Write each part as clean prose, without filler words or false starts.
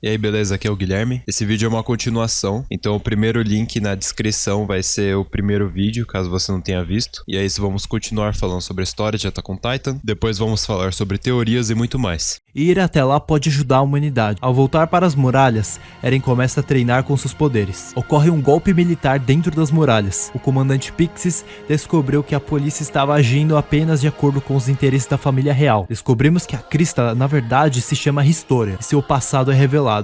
E aí, beleza? Aqui é o Guilherme. Esse vídeo é uma continuação, então o primeiro link na descrição vai ser o primeiro vídeo, caso você não tenha visto. E aí vamos continuar falando sobre a história de Attack on Titan, depois vamos falar sobre teorias e muito mais. Ir até lá pode ajudar a humanidade. Ao voltar para as muralhas, Eren começa a treinar com seus poderes. Ocorre um golpe militar dentro das muralhas. O comandante Pixis descobriu que a polícia estava agindo apenas de acordo com os interesses da família real. Descobrimos que a Krista, na verdade, se chama Historia, e seu passado é revelado.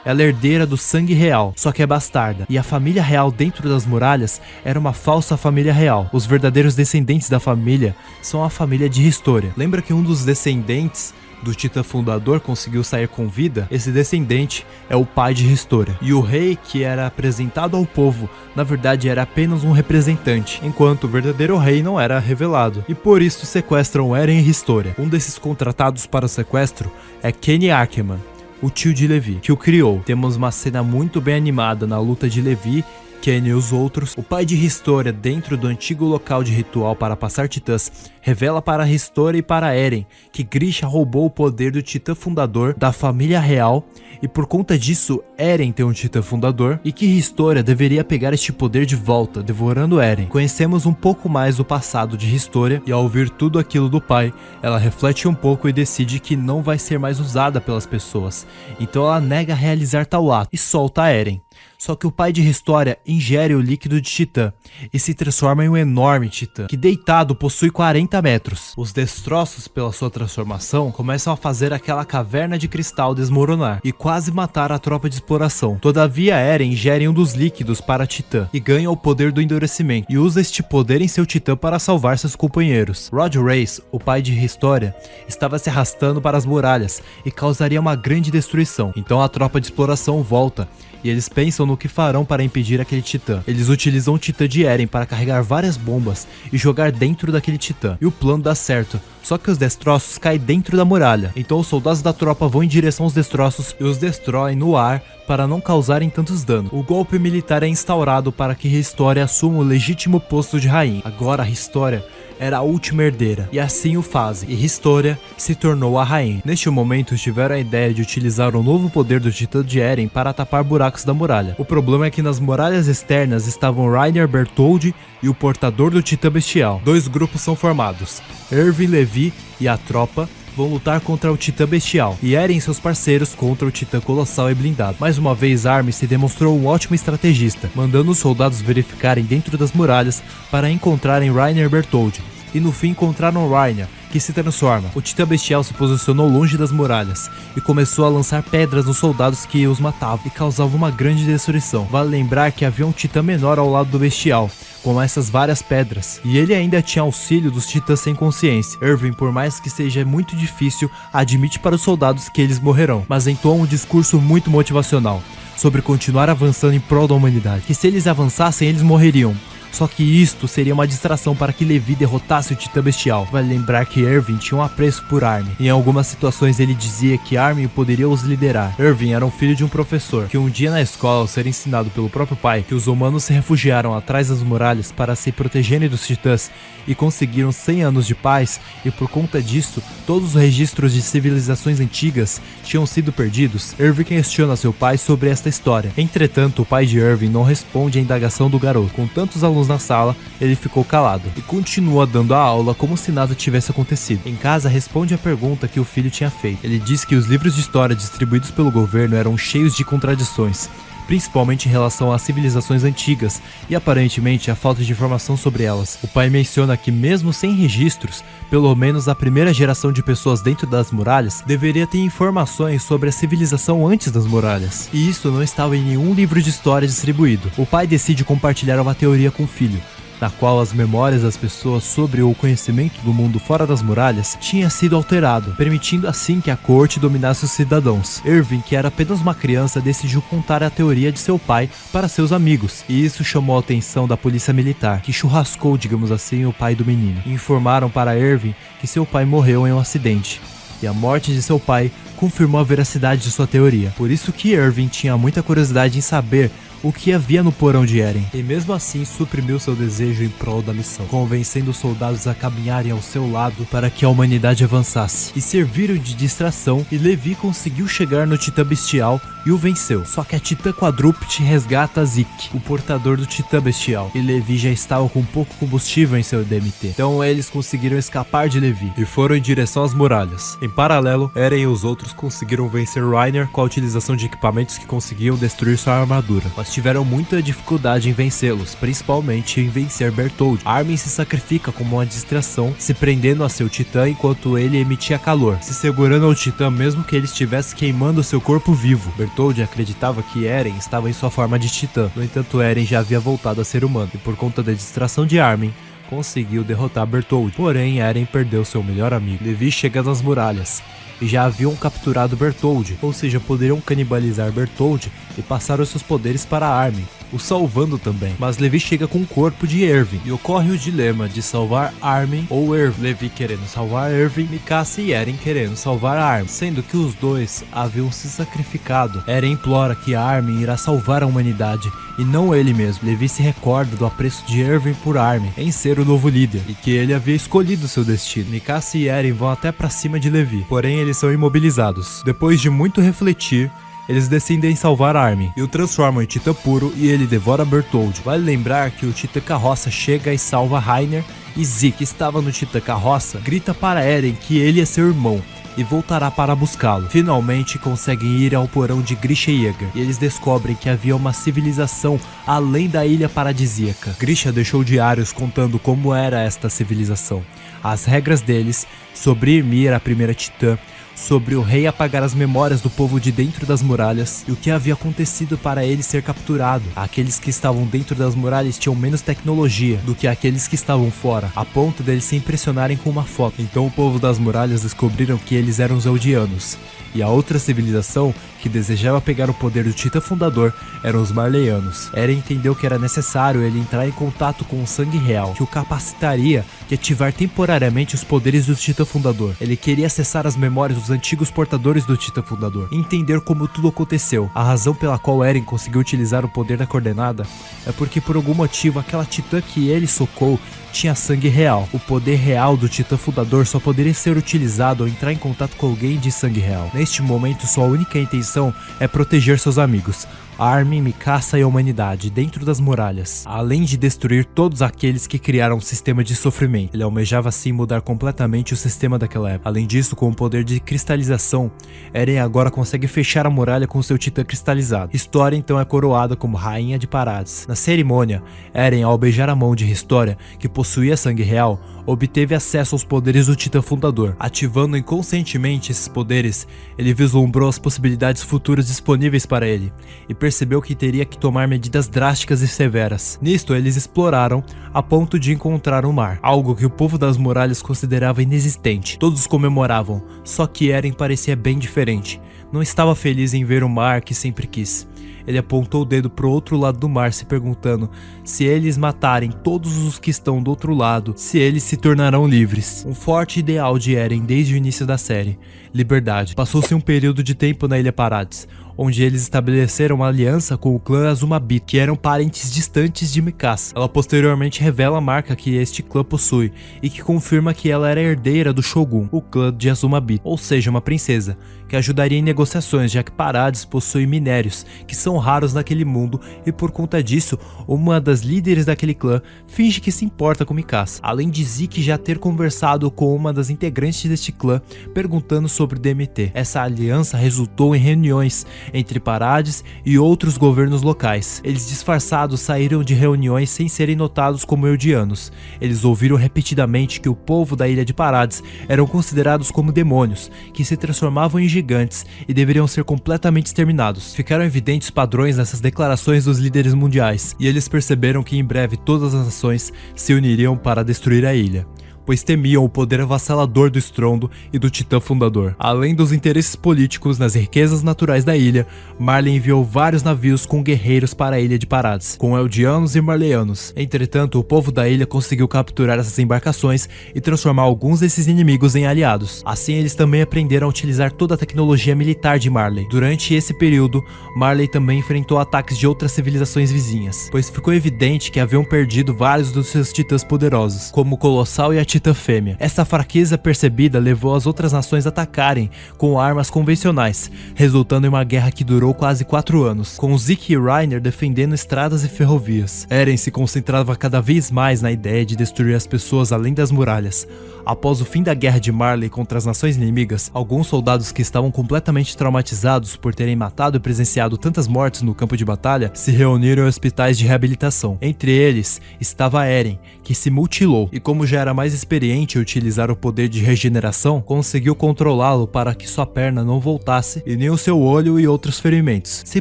Ela é herdeira do sangue real, só que é bastarda. E a família real dentro das muralhas era uma falsa família real. Os verdadeiros descendentes da família são a família de Historia. Lembra que um dos descendentes do Titã Fundador conseguiu sair com vida? Esse descendente é o pai de Historia. E o rei que era apresentado ao povo, na verdade era apenas um representante, enquanto o verdadeiro rei não era revelado. E por isso sequestram Eren e Historia. Um desses contratados para o sequestro é Kenny Ackerman, o tio de Levi, que o criou. Temos uma cena muito bem animada na luta de Levi, Kenny e os outros. O pai de Historia, dentro do antigo local de ritual para passar titãs, revela para Historia e para Eren que Grisha roubou o poder do Titã Fundador da família real, e por conta disso Eren tem um Titã Fundador, e que Historia deveria pegar este poder de volta, devorando Eren. Conhecemos um pouco mais do passado de Historia, e ao ouvir tudo aquilo do pai, ela reflete um pouco e decide que não vai ser mais usada pelas pessoas. Então ela nega realizar tal ato e solta Eren. Só que o pai de Historia ingere o líquido de Titã e se transforma em um enorme Titã, que deitado possui 40 metros. Os destroços pela sua transformação começam a fazer aquela caverna de cristal desmoronar e quase matar a tropa de exploração. Todavia Eren ingere um dos líquidos para Titã e ganha o poder do endurecimento, e usa este poder em seu Titã para salvar seus companheiros. Rod Reis, o pai de Historia, estava se arrastando para as muralhas e causaria uma grande destruição. Então a tropa de exploração volta, e eles pensam no que farão para impedir aquele titã. Eles utilizam o titã de Eren para carregar várias bombas e jogar dentro daquele titã. E o plano dá certo, só que os destroços caem dentro da muralha. Então os soldados da tropa vão em direção aos destroços e os destroem no ar para não causarem tantos danos. O golpe militar é instaurado para que Historia assuma o legítimo posto de rainha. Agora Historia era a última herdeira, e assim o fazem, e Historia se tornou a rainha. Neste momento tiveram a ideia de utilizar o novo poder do Titã de Eren para tapar buracos da muralha. O problema é que nas muralhas externas estavam Reiner Bertholdt e o portador do Titã Bestial. Dois grupos são formados, Erwin, Levi e a tropa vão lutar contra o Titã Bestial, e Eren e seus parceiros contra o Titã Colossal e Blindado. Mais uma vez Armin se demonstrou um ótimo estrategista, mandando os soldados verificarem dentro das muralhas para encontrarem Reiner Bertholdt, e no fim encontraram Reiner, que se transforma. O Titã Bestial se posicionou longe das muralhas e começou a lançar pedras nos soldados que os matavam e causava uma grande destruição. Vale lembrar que havia um Titã menor ao lado do Bestial, com essas várias pedras, e ele ainda tinha auxílio dos titãs sem consciência. Erwin, por mais que seja muito difícil, admite para os soldados que eles morrerão, mas entoa um discurso muito motivacional sobre continuar avançando em prol da humanidade, que se eles avançassem eles morreriam. Só que isto seria uma distração para que Levi derrotasse o Titã Bestial. Vale lembrar que Erwin tinha um apreço por Armin. Em algumas situações ele dizia que Armin poderia os liderar. Erwin era um filho de um professor, que um dia na escola, ao ser ensinado pelo próprio pai que os humanos se refugiaram atrás das muralhas para se protegerem dos titãs e conseguiram 100 anos de paz, e por conta disso, todos os registros de civilizações antigas tinham sido perdidos. Erwin questiona seu pai sobre esta história. Entretanto, o pai de Erwin não responde à indagação do garoto. Com tantos alunos na sala, ele ficou calado e continua dando a aula como se nada tivesse acontecido. Em casa, responde a pergunta que o filho tinha feito. Ele diz que os livros de história distribuídos pelo governo eram cheios de contradições, principalmente em relação às civilizações antigas e aparentemente a falta de informação sobre elas. O pai menciona que mesmo sem registros, pelo menos a primeira geração de pessoas dentro das muralhas deveria ter informações sobre a civilização antes das muralhas, e isso não estava em nenhum livro de história distribuído. O pai decide compartilhar uma teoria com o filho, na qual as memórias das pessoas sobre o conhecimento do mundo fora das muralhas tinha sido alterado, permitindo assim que a corte dominasse os cidadãos. Erwin, que era apenas uma criança, decidiu contar a teoria de seu pai para seus amigos, e isso chamou a atenção da polícia militar, que churrascou, digamos assim, o pai do menino. E informaram para Erwin que seu pai morreu em um acidente, e a morte de seu pai confirmou a veracidade de sua teoria. Por isso que Irving tinha muita curiosidade em saber o que havia no porão de Eren, e mesmo assim suprimiu seu desejo em prol da missão, convencendo os soldados a caminharem ao seu lado para que a humanidade avançasse, e serviram de distração, e Levi conseguiu chegar no Titã Bestial e o venceu. Só que a Titã Quadrúpede resgata Zeke, o portador do Titã Bestial, e Levi já estava com pouco combustível em seu DMT, então eles conseguiram escapar de Levi e foram em direção às muralhas. Em paralelo, Eren e os outros conseguiram vencer Reiner com a utilização de equipamentos que conseguiam destruir sua armadura, mas tiveram muita dificuldade em vencê-los, principalmente em vencer Bertholdt. Armin se sacrifica como uma distração, se prendendo a seu titã enquanto ele emitia calor, se segurando ao titã mesmo que ele estivesse queimando seu corpo vivo. Bertholdt acreditava que Eren estava em sua forma de titã, no entanto Eren já havia voltado a ser humano, e por conta da distração de Armin, conseguiu derrotar Bertholdt. Porém, Eren perdeu seu melhor amigo. Levi chega nas muralhas e já haviam capturado Bertholdt, ou seja, poderiam canibalizar Bertholdt e passar os seus poderes para Armin, o salvando também. Mas Levi chega com o corpo de Irving e ocorre o dilema de salvar Armin ou Irving. Levi querendo salvar Irving, Mikasa e Eren querendo salvar Armin, sendo que os dois haviam se sacrificado. Eren implora que Armin irá salvar a humanidade e não ele mesmo. Levi se recorda do apreço de Irving por Armin em ser o novo líder e que ele havia escolhido seu destino. Mikasa e Eren vão até pra cima de Levi, porém eles são imobilizados. Depois de muito refletir, eles decidem salvar Armin e o transformam em Titã Puro e ele devora Bertholdt. Vale lembrar que o Titã Carroça chega e salva Reiner e Zeke, que estava no Titã Carroça, grita para Eren que ele é seu irmão e voltará para buscá-lo. Finalmente conseguem ir ao porão de Grisha e Jäger e eles descobrem que havia uma civilização além da ilha paradisíaca. Grisha deixou diários contando como era esta civilização, as regras deles, sobre Ymir, a primeira titã, sobre o rei apagar as memórias do povo de dentro das muralhas e o que havia acontecido para ele ser capturado. Aqueles que estavam dentro das muralhas tinham menos tecnologia do que aqueles que estavam fora, a ponto deles se impressionarem com uma foto. Então o povo das muralhas descobriram que eles eram os Eldianos, e a outra civilização que desejava pegar o poder do Titã Fundador eram os Marleyanos. Eren entendeu que era necessário ele entrar em contato com o sangue real, que o capacitaria de ativar temporariamente os poderes do Titã Fundador. Ele queria acessar as memórias dos antigos portadores do Titã Fundador e entender como tudo aconteceu. A razão pela qual Eren conseguiu utilizar o poder da coordenada é porque por algum motivo aquela titã que ele socou tinha sangue real. O poder real do Titã Fundador só poderia ser utilizado ao entrar em contato com alguém de sangue real. Neste momento, sua única intenção é proteger seus amigos, Armin, Mikasa e a humanidade dentro das muralhas, além de destruir todos aqueles que criaram um sistema de sofrimento. Ele almejava assim mudar completamente o sistema daquela época. Além disso, com o poder de cristalização, Eren agora consegue fechar a muralha com seu titã cristalizado. Historia então é coroada como Rainha de Parades. Na cerimônia, Eren, ao beijar a mão de Historia, que possuía sangue real, obteve acesso aos poderes do Titã Fundador. Ativando inconscientemente esses poderes, ele vislumbrou as possibilidades futuras disponíveis para ele e percebeu que teria que tomar medidas drásticas e severas. Nisto, eles exploraram a ponto de encontrar o mar, algo que o povo das muralhas considerava inexistente. Todos comemoravam, só que Eren parecia bem diferente. Não estava feliz em ver o mar que sempre quis. Ele apontou o dedo para o outro lado do mar, se perguntando se eles matarem todos os que estão do outro lado, se eles se tornarão livres. Um forte ideal de Eren desde o início da série: liberdade. Passou-se um período de tempo na Ilha Parades, onde eles estabeleceram uma aliança com o clã Azumabito, que eram parentes distantes de Mikasa. Ela posteriormente revela a marca que este clã possui e que confirma que ela era herdeira do Shogun, o clã de Azumabito, ou seja, uma princesa, que ajudaria em negociações, já que Parades possui minérios que são raros naquele mundo e por conta disso, uma das líderes daquele clã finge que se importa com Mikasa. Além de Zeke já ter conversado com uma das integrantes deste clã, perguntando sobre o DMT. Essa aliança resultou em reuniões entre Parades e outros governos locais. Eles disfarçados saíram de reuniões sem serem notados como Eldianos. Eles ouviram repetidamente que o povo da ilha de Parades eram considerados como demônios, que se transformavam em gigantes e deveriam ser completamente exterminados. Ficaram evidentes padrões nessas declarações dos líderes mundiais, e eles perceberam que em breve todas as nações se uniriam para destruir a ilha. pois temiam o poder avassalador do estrondo e do Titã fundador. Além dos interesses políticos nas riquezas naturais da ilha, Marley enviou vários navios com guerreiros para a ilha de Parades, com Eldianos e Marleyanos. Entretanto, o povo da ilha conseguiu capturar essas embarcações e transformar alguns desses inimigos em aliados. Assim, eles também aprenderam a utilizar toda a tecnologia militar de Marley. Durante esse período, Marley também enfrentou ataques de outras civilizações vizinhas, pois ficou evidente que haviam perdido vários dos seus titãs poderosos, como o Colossal e a Titã Fêmea. Essa fraqueza percebida levou as outras nações a atacarem com armas convencionais, resultando em uma guerra que durou quase 4 anos, com Zeke e Reiner defendendo estradas e ferrovias. Eren se concentrava cada vez mais na ideia de destruir as pessoas além das muralhas. Após o fim da guerra de Marley contra as nações inimigas, alguns soldados que estavam completamente traumatizados por terem matado e presenciado tantas mortes no campo de batalha se reuniram em hospitais de reabilitação. Entre eles estava Eren, que se mutilou e, como já era mais experiente em utilizar o poder de regeneração, conseguiu controlá-lo para que sua perna não voltasse e nem o seu olho e outros ferimentos, se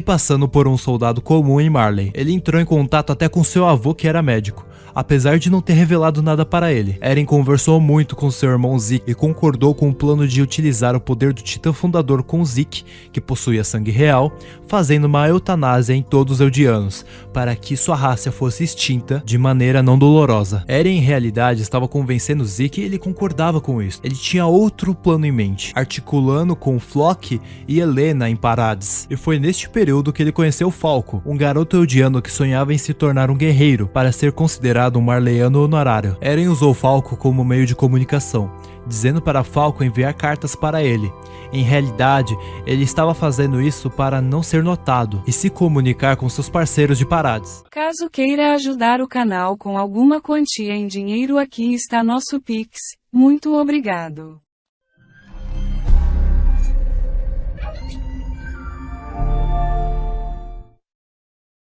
passando por um soldado comum em Marley. Ele entrou em contato até com seu avô, que era médico, apesar de não ter revelado nada para ele. Eren conversou muito com seu irmão Zeke e concordou com o plano de utilizar o poder do Titã Fundador com Zeke, que possuía sangue real, fazendo uma eutanásia em todos os Eldianos, para que sua raça fosse extinta de maneira não dolorosa. Eren, em realidade, estava convencendo Zeke e ele concordava com isso. Ele tinha outro plano em mente, articulando com Floch e Helena em Parades. E foi neste período que ele conheceu Falco, um garoto eldiano que sonhava em se tornar um guerreiro, para ser considerado um Marleyano honorário. Eren usou Falco como meio de comunicação, dizendo para Falco enviar cartas para ele. Em realidade, ele estava fazendo isso para não ser notado e se comunicar com seus parceiros de Parades. Caso queira ajudar o canal com alguma quantia em dinheiro, aqui está nosso Pix. Muito obrigado.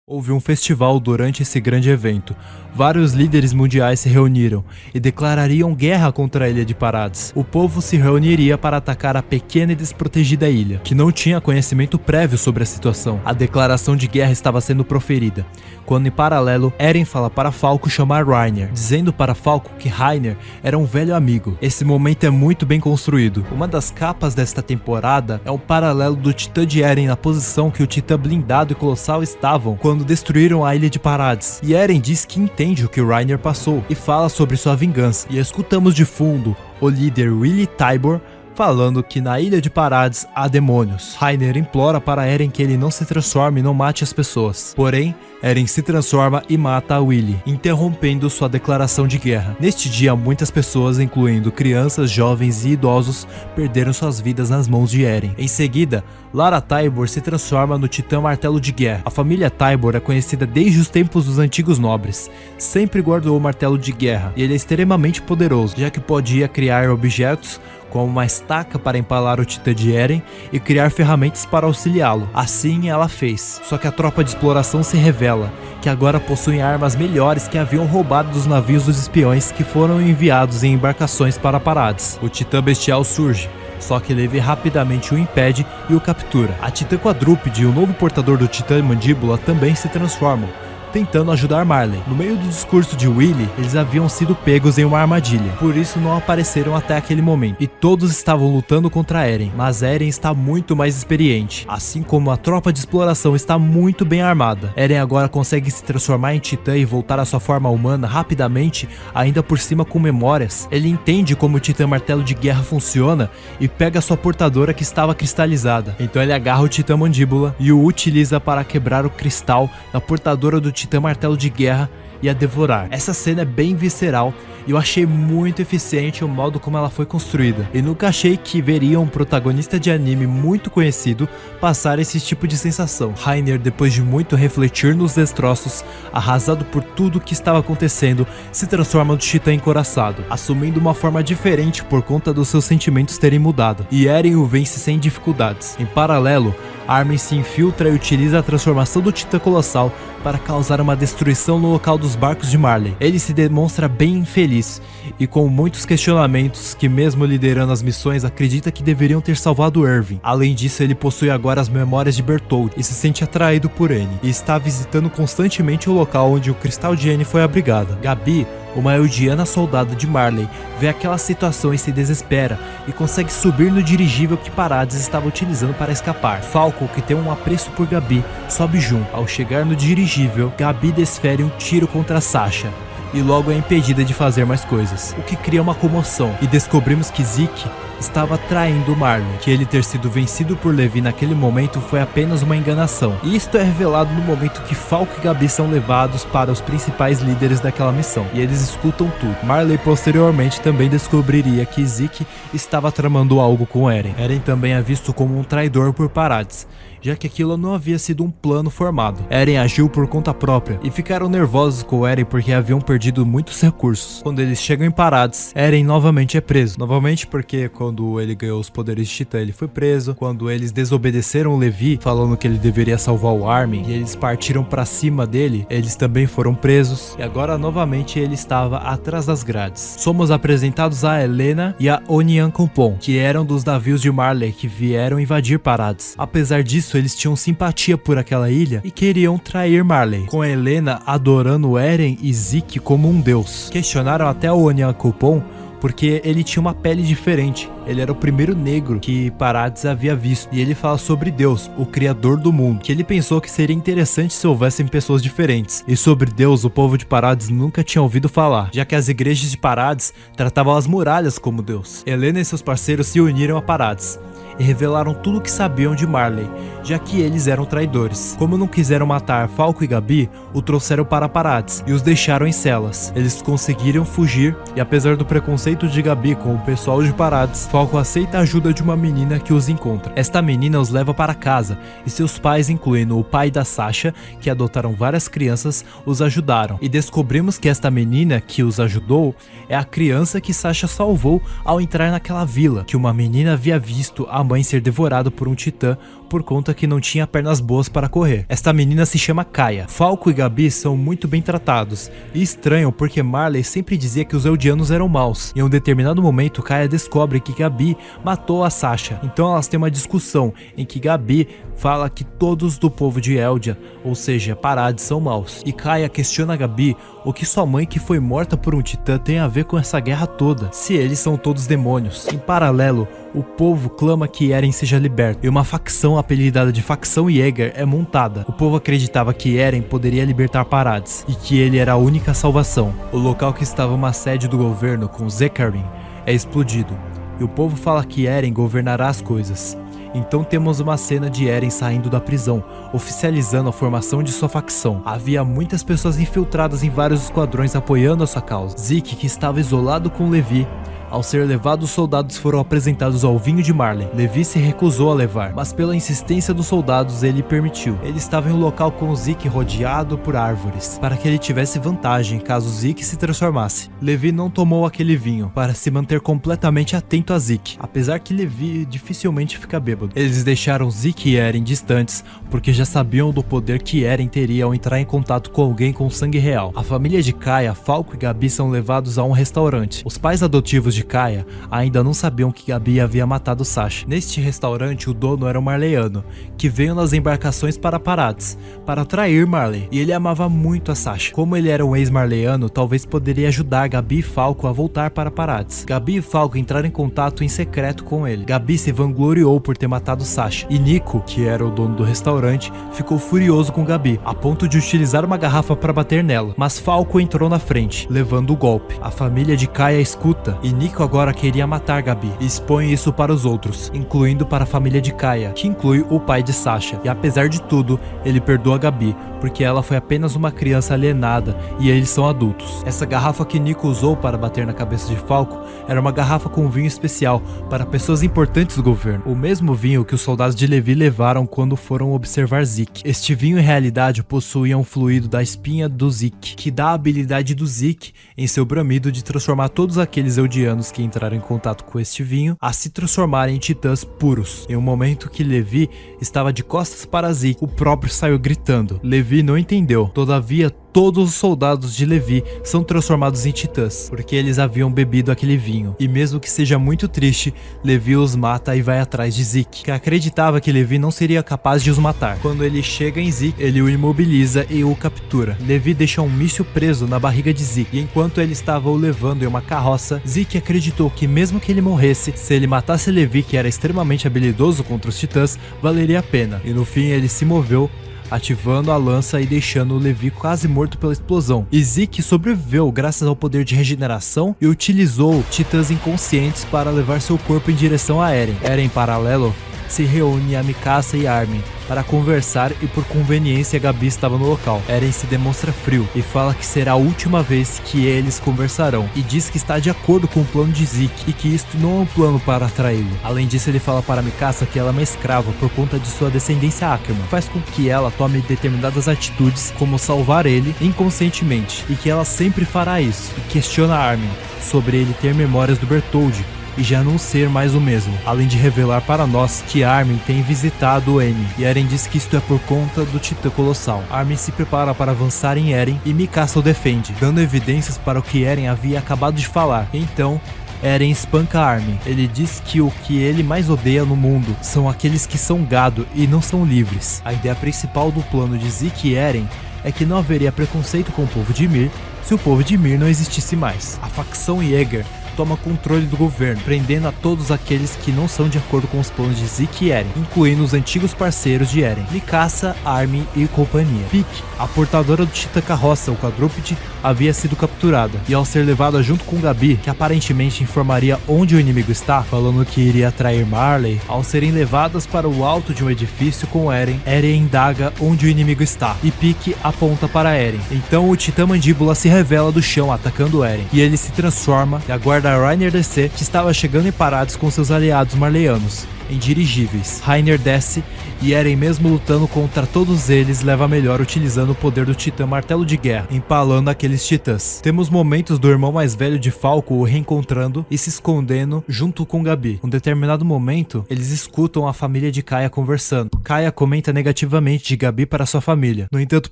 Houve um festival durante esse grande evento. Vários líderes mundiais se reuniram e declarariam guerra contra a ilha de Parades. O povo se reuniria para atacar a pequena e desprotegida ilha, que não tinha conhecimento prévio sobre a situação. A declaração de guerra estava sendo proferida, quando em paralelo, Eren fala para Falco chamar Reiner, dizendo para Falco que Reiner era um velho amigo. Esse momento é muito bem construído. Uma das capas desta temporada é um paralelo do Titã de Eren na posição que o Titã blindado e Colossal estavam quando destruíram a ilha de Parades. E Eren diz que entende o que Reiner passou e fala sobre sua vingança. E escutamos de fundo o líder Willy Tybur falando que na ilha de Parades há demônios. Reiner implora para Eren que ele não se transforme e não mate as pessoas. Porém, Eren se transforma e mata a Willy, interrompendo sua declaração de guerra. Neste dia, muitas pessoas, incluindo crianças, jovens e idosos, perderam suas vidas nas mãos de Eren. Em seguida, Lara Tybur se transforma no Titã Martelo de Guerra. A família Tybur é conhecida desde os tempos dos antigos nobres. Sempre guardou o martelo de guerra, e ele é extremamente poderoso, já que podia criar objetos como uma estaca para empalar o Titã de Eren e criar ferramentas para auxiliá-lo. Assim ela fez. Só que a tropa de exploração se revela que agora possuem armas melhores que haviam roubado dos navios dos espiões que foram enviados em embarcações para Parades. O Titã Bestial surge, só que Levi rapidamente o impede e o captura. A Titã Quadrúpede e o novo portador do Titã Mandíbula também se transformam, tentando ajudar Marley. No meio do discurso de Willy, eles haviam sido pegos em uma armadilha, por isso não apareceram até aquele momento, e todos estavam lutando contra Eren, mas Eren está muito mais experiente, assim como a tropa de exploração está muito bem armada. Eren agora consegue se transformar em Titã e voltar à sua forma humana rapidamente, ainda por cima com memórias. Ele entende como o Titã Martelo de Guerra funciona e pega sua portadora que estava cristalizada. Então ele agarra o Titã Mandíbula e o utiliza para quebrar o cristal da portadora do Titã Martelo de Guerra e a devorar. Essa cena é bem visceral e eu achei muito eficiente o modo como ela foi construída. E nunca achei que veria um protagonista de anime muito conhecido passar esse tipo de sensação. Reiner, depois de muito refletir nos destroços, arrasado por tudo que estava acontecendo, se transforma no Titã encoraçado, assumindo uma forma diferente por conta dos seus sentimentos terem mudado. E Eren o vence sem dificuldades. Em paralelo, Armin se infiltra e utiliza a transformação do Titã Colossal para causar uma destruição no local dos barcos de Marley. Ele se demonstra bem infeliz e com muitos questionamentos que, mesmo liderando as missões, acredita que deveriam ter salvado Erwin. Além disso, ele possui agora as memórias de Bertholdt e se sente atraído por N, e está visitando constantemente o local onde o cristal de N foi abrigado. Gabi, Uma eldiana soldada de Marley vê aquela situação e se desespera e consegue subir no dirigível que Parades estava utilizando para escapar. Falco, que tem um apreço por Gabi, sobe junto. Ao chegar no dirigível, Gabi desfere um tiro contra Sasha e logo é impedida de fazer mais coisas, o que cria uma comoção, e descobrimos que Zeke estava traindo Marley, que ele ter sido vencido por Levi naquele momento foi apenas uma enganação. E isto é revelado no momento que Falco e Gabi são levados para os principais líderes daquela missão, e eles escutam tudo. Marley posteriormente também descobriria que Zeke estava tramando algo com Eren. Eren também é visto como um traidor por Parades, já que aquilo não havia sido um plano formado. Eren agiu por conta própria e ficaram nervosos com Eren porque haviam perdido muitos recursos. Quando eles chegam em Parades, Eren novamente é preso. Novamente porque quando ele ganhou os poderes de Titã ele foi preso. Quando eles desobedeceram Levi, falando que ele deveria salvar o Armin, e eles partiram pra cima dele, eles também foram presos. E agora novamente ele estava atrás das grades. Somos apresentados a Helena e a Onyankompon, que eram dos navios de Marley que vieram invadir Parades. Apesar disso, eles tinham simpatia por aquela ilha e queriam trair Marley, com a Helena adorando Eren e Zeke como um deus. Questionaram até o Onyankompon porque ele tinha uma pele diferente. Ele era o primeiro negro que Parades havia visto. E ele fala sobre Deus, o criador do mundo, que ele pensou que seria interessante se houvessem pessoas diferentes. E sobre Deus, o povo de Parades nunca tinha ouvido falar, já que as igrejas de Parades tratavam as muralhas como Deus. Helena e seus parceiros se uniram a Parades e revelaram tudo o que sabiam de Marley, já que eles eram traidores. Como não quiseram matar Falco e Gabi, o trouxeram para Parades e os deixaram em celas. Eles conseguiram fugir e, apesar do preconceito de Gabi com o pessoal de Parades, Falco aceita a ajuda de uma menina que os encontra. Esta menina os leva para casa e seus pais, incluindo o pai da Sasha, que adotaram várias crianças, os ajudaram. E descobrimos que esta menina que os ajudou é a criança que Sasha salvou ao entrar naquela vila, que uma menina havia visto a mãe ser devorada por um titã por conta que não tinha pernas boas para correr. Esta menina se chama Kaia. Falco e Gabi são muito bem tratados e estranham porque Marley sempre dizia que os eldianos eram maus. Em um determinado momento, Kaia descobre que Gabi matou a Sasha. Então elas têm uma discussão em que Gabi fala que todos do povo de Eldia, ou seja, Parades, são maus. E Kaia questiona a Gabi o que sua mãe, que foi morta por um titã, tem a ver com essa guerra toda, se eles são todos demônios. Em paralelo, o povo clama que Eren seja liberto, e uma facção apelidada de Facção Jäger é montada. O povo acreditava que Eren poderia libertar Parades, e que ele era a única salvação. O local que estava uma sede do governo com Zekarin é explodido, e o povo fala que Eren governará as coisas. Então temos uma cena de Eren saindo da prisão, oficializando a formação de sua facção. Havia muitas pessoas infiltradas em vários esquadrões apoiando a sua causa. Zeke, que estava isolado com Levi, ao ser levado, os soldados foram apresentados ao vinho de Marley. Levi se recusou a levar, mas pela insistência dos soldados ele permitiu. Ele estava em um local com Zeke rodeado por árvores, para que ele tivesse vantagem caso Zeke se transformasse. Levi não tomou aquele vinho, para se manter completamente atento a Zeke, apesar que Levi dificilmente fica bêbado. Eles deixaram Zeke e Eren distantes, porque já sabiam do poder que Eren teria ao entrar em contato com alguém com sangue real. A família de Kaia, Falco e Gabi são levados a um restaurante. Os pais adotivos de Kaia ainda não sabiam que Gabi havia matado Sasha. Neste restaurante, o dono era um marleiano, que veio nas embarcações para Parades, para trair Marley, e ele amava muito a Sasha. Como ele era um ex-marleiano, talvez poderia ajudar Gabi e Falco a voltar para Parades. Gabi e Falco entraram em contato em secreto com ele. Gabi se vangloriou por ter matado Sasha, e Nico, que era o dono do restaurante, ficou furioso com Gabi, a ponto de utilizar uma garrafa para bater nela, mas Falco entrou na frente, levando o golpe. A família de Kaia escuta, e Nico agora queria matar Gabi e expõe isso para os outros, incluindo para a família de Kaia, que inclui o pai de Sasha. E apesar de tudo, ele perdoa Gabi, porque ela foi apenas uma criança alienada e eles são adultos. Essa garrafa que Nico usou para bater na cabeça de Falco era uma garrafa com vinho especial para pessoas importantes do governo, o mesmo vinho que os soldados de Levi levaram quando foram observar Zeke. Este vinho em realidade possuía um fluido da espinha do Zeke, que dá a habilidade do Zeke em seu bramido de transformar todos aqueles eldianos que entraram em contato com este vinho a se transformarem em titãs puros. Em um momento que Levi estava de costas para Zeke, o próprio saiu gritando. Levi não entendeu, todavia todos os soldados de Levi são transformados em titãs, porque eles haviam bebido aquele vinho. E mesmo que seja muito triste, Levi os mata e vai atrás de Zeke, que acreditava que Levi não seria capaz de os matar. Quando ele chega em Zeke, ele o imobiliza e o captura. Levi deixa um míssil preso na barriga de Zeke, e enquanto ele estava o levando em uma carroça, Zeke acreditou que mesmo que ele morresse, se ele matasse Levi, que era extremamente habilidoso contra os titãs, valeria a pena. E no fim ele se moveu, ativando a lança e deixando o Levi quase morto pela explosão. E Zeke sobreviveu graças ao poder de regeneração e utilizou titãs inconscientes para levar seu corpo em direção a Eren. Eren, em paralelo, se reúne a Mikasa e Armin para conversar e por conveniência Gabi estava no local. Eren se demonstra frio e fala que será a última vez que eles conversarão e diz que está de acordo com o plano de Zeke e que isto não é um plano para atraí-lo. Além disso, ele fala para Mikasa que ela é uma escrava por conta de sua descendência Ackerman, faz com que ela tome determinadas atitudes como salvar ele inconscientemente e que ela sempre fará isso, e questiona Armin sobre ele ter memórias do Bertholdt e já não ser mais o mesmo, além de revelar para nós que Armin tem visitado Emi, e Eren diz que isto é por conta do Titã Colossal. Armin se prepara para avançar em Eren e Mikasa o defende, dando evidências para o que Eren havia acabado de falar. Então Eren espanca Armin. Ele diz que o que ele mais odeia no mundo são aqueles que são gado e não são livres. A ideia principal do plano de Zeke e Eren é que não haveria preconceito com o povo de Ymir se o povo de Ymir não existisse mais. A facção Jäger toma controle do governo, prendendo a todos aqueles que não são de acordo com os planos de Zeke e Eren, incluindo os antigos parceiros de Eren, Mikasa, Armin e companhia. Pieck, a portadora do Titã Carroça, o quadrúpede, havia sido capturada, e ao ser levada junto com Gabi, que aparentemente informaria onde o inimigo está, falando que iria atrair Marley, ao serem levadas para o alto de um edifício com Eren, Eren indaga onde o inimigo está, e Pieck aponta para Eren. Então o Titã Mandíbula se revela do chão atacando Eren, e ele se transforma e aguarda Reiner descer, que estava chegando em parados com seus aliados marleyanos em dirigíveis. Reiner desce e Eren, mesmo lutando contra todos eles, leva melhor utilizando o poder do Titã Martelo de Guerra, empalando aqueles titãs. Temos momentos do irmão mais velho de Falco o reencontrando e se escondendo junto com Gabi. Em um determinado momento, eles escutam a família de Kaia conversando. Kaia comenta negativamente de Gabi para sua família. No entanto,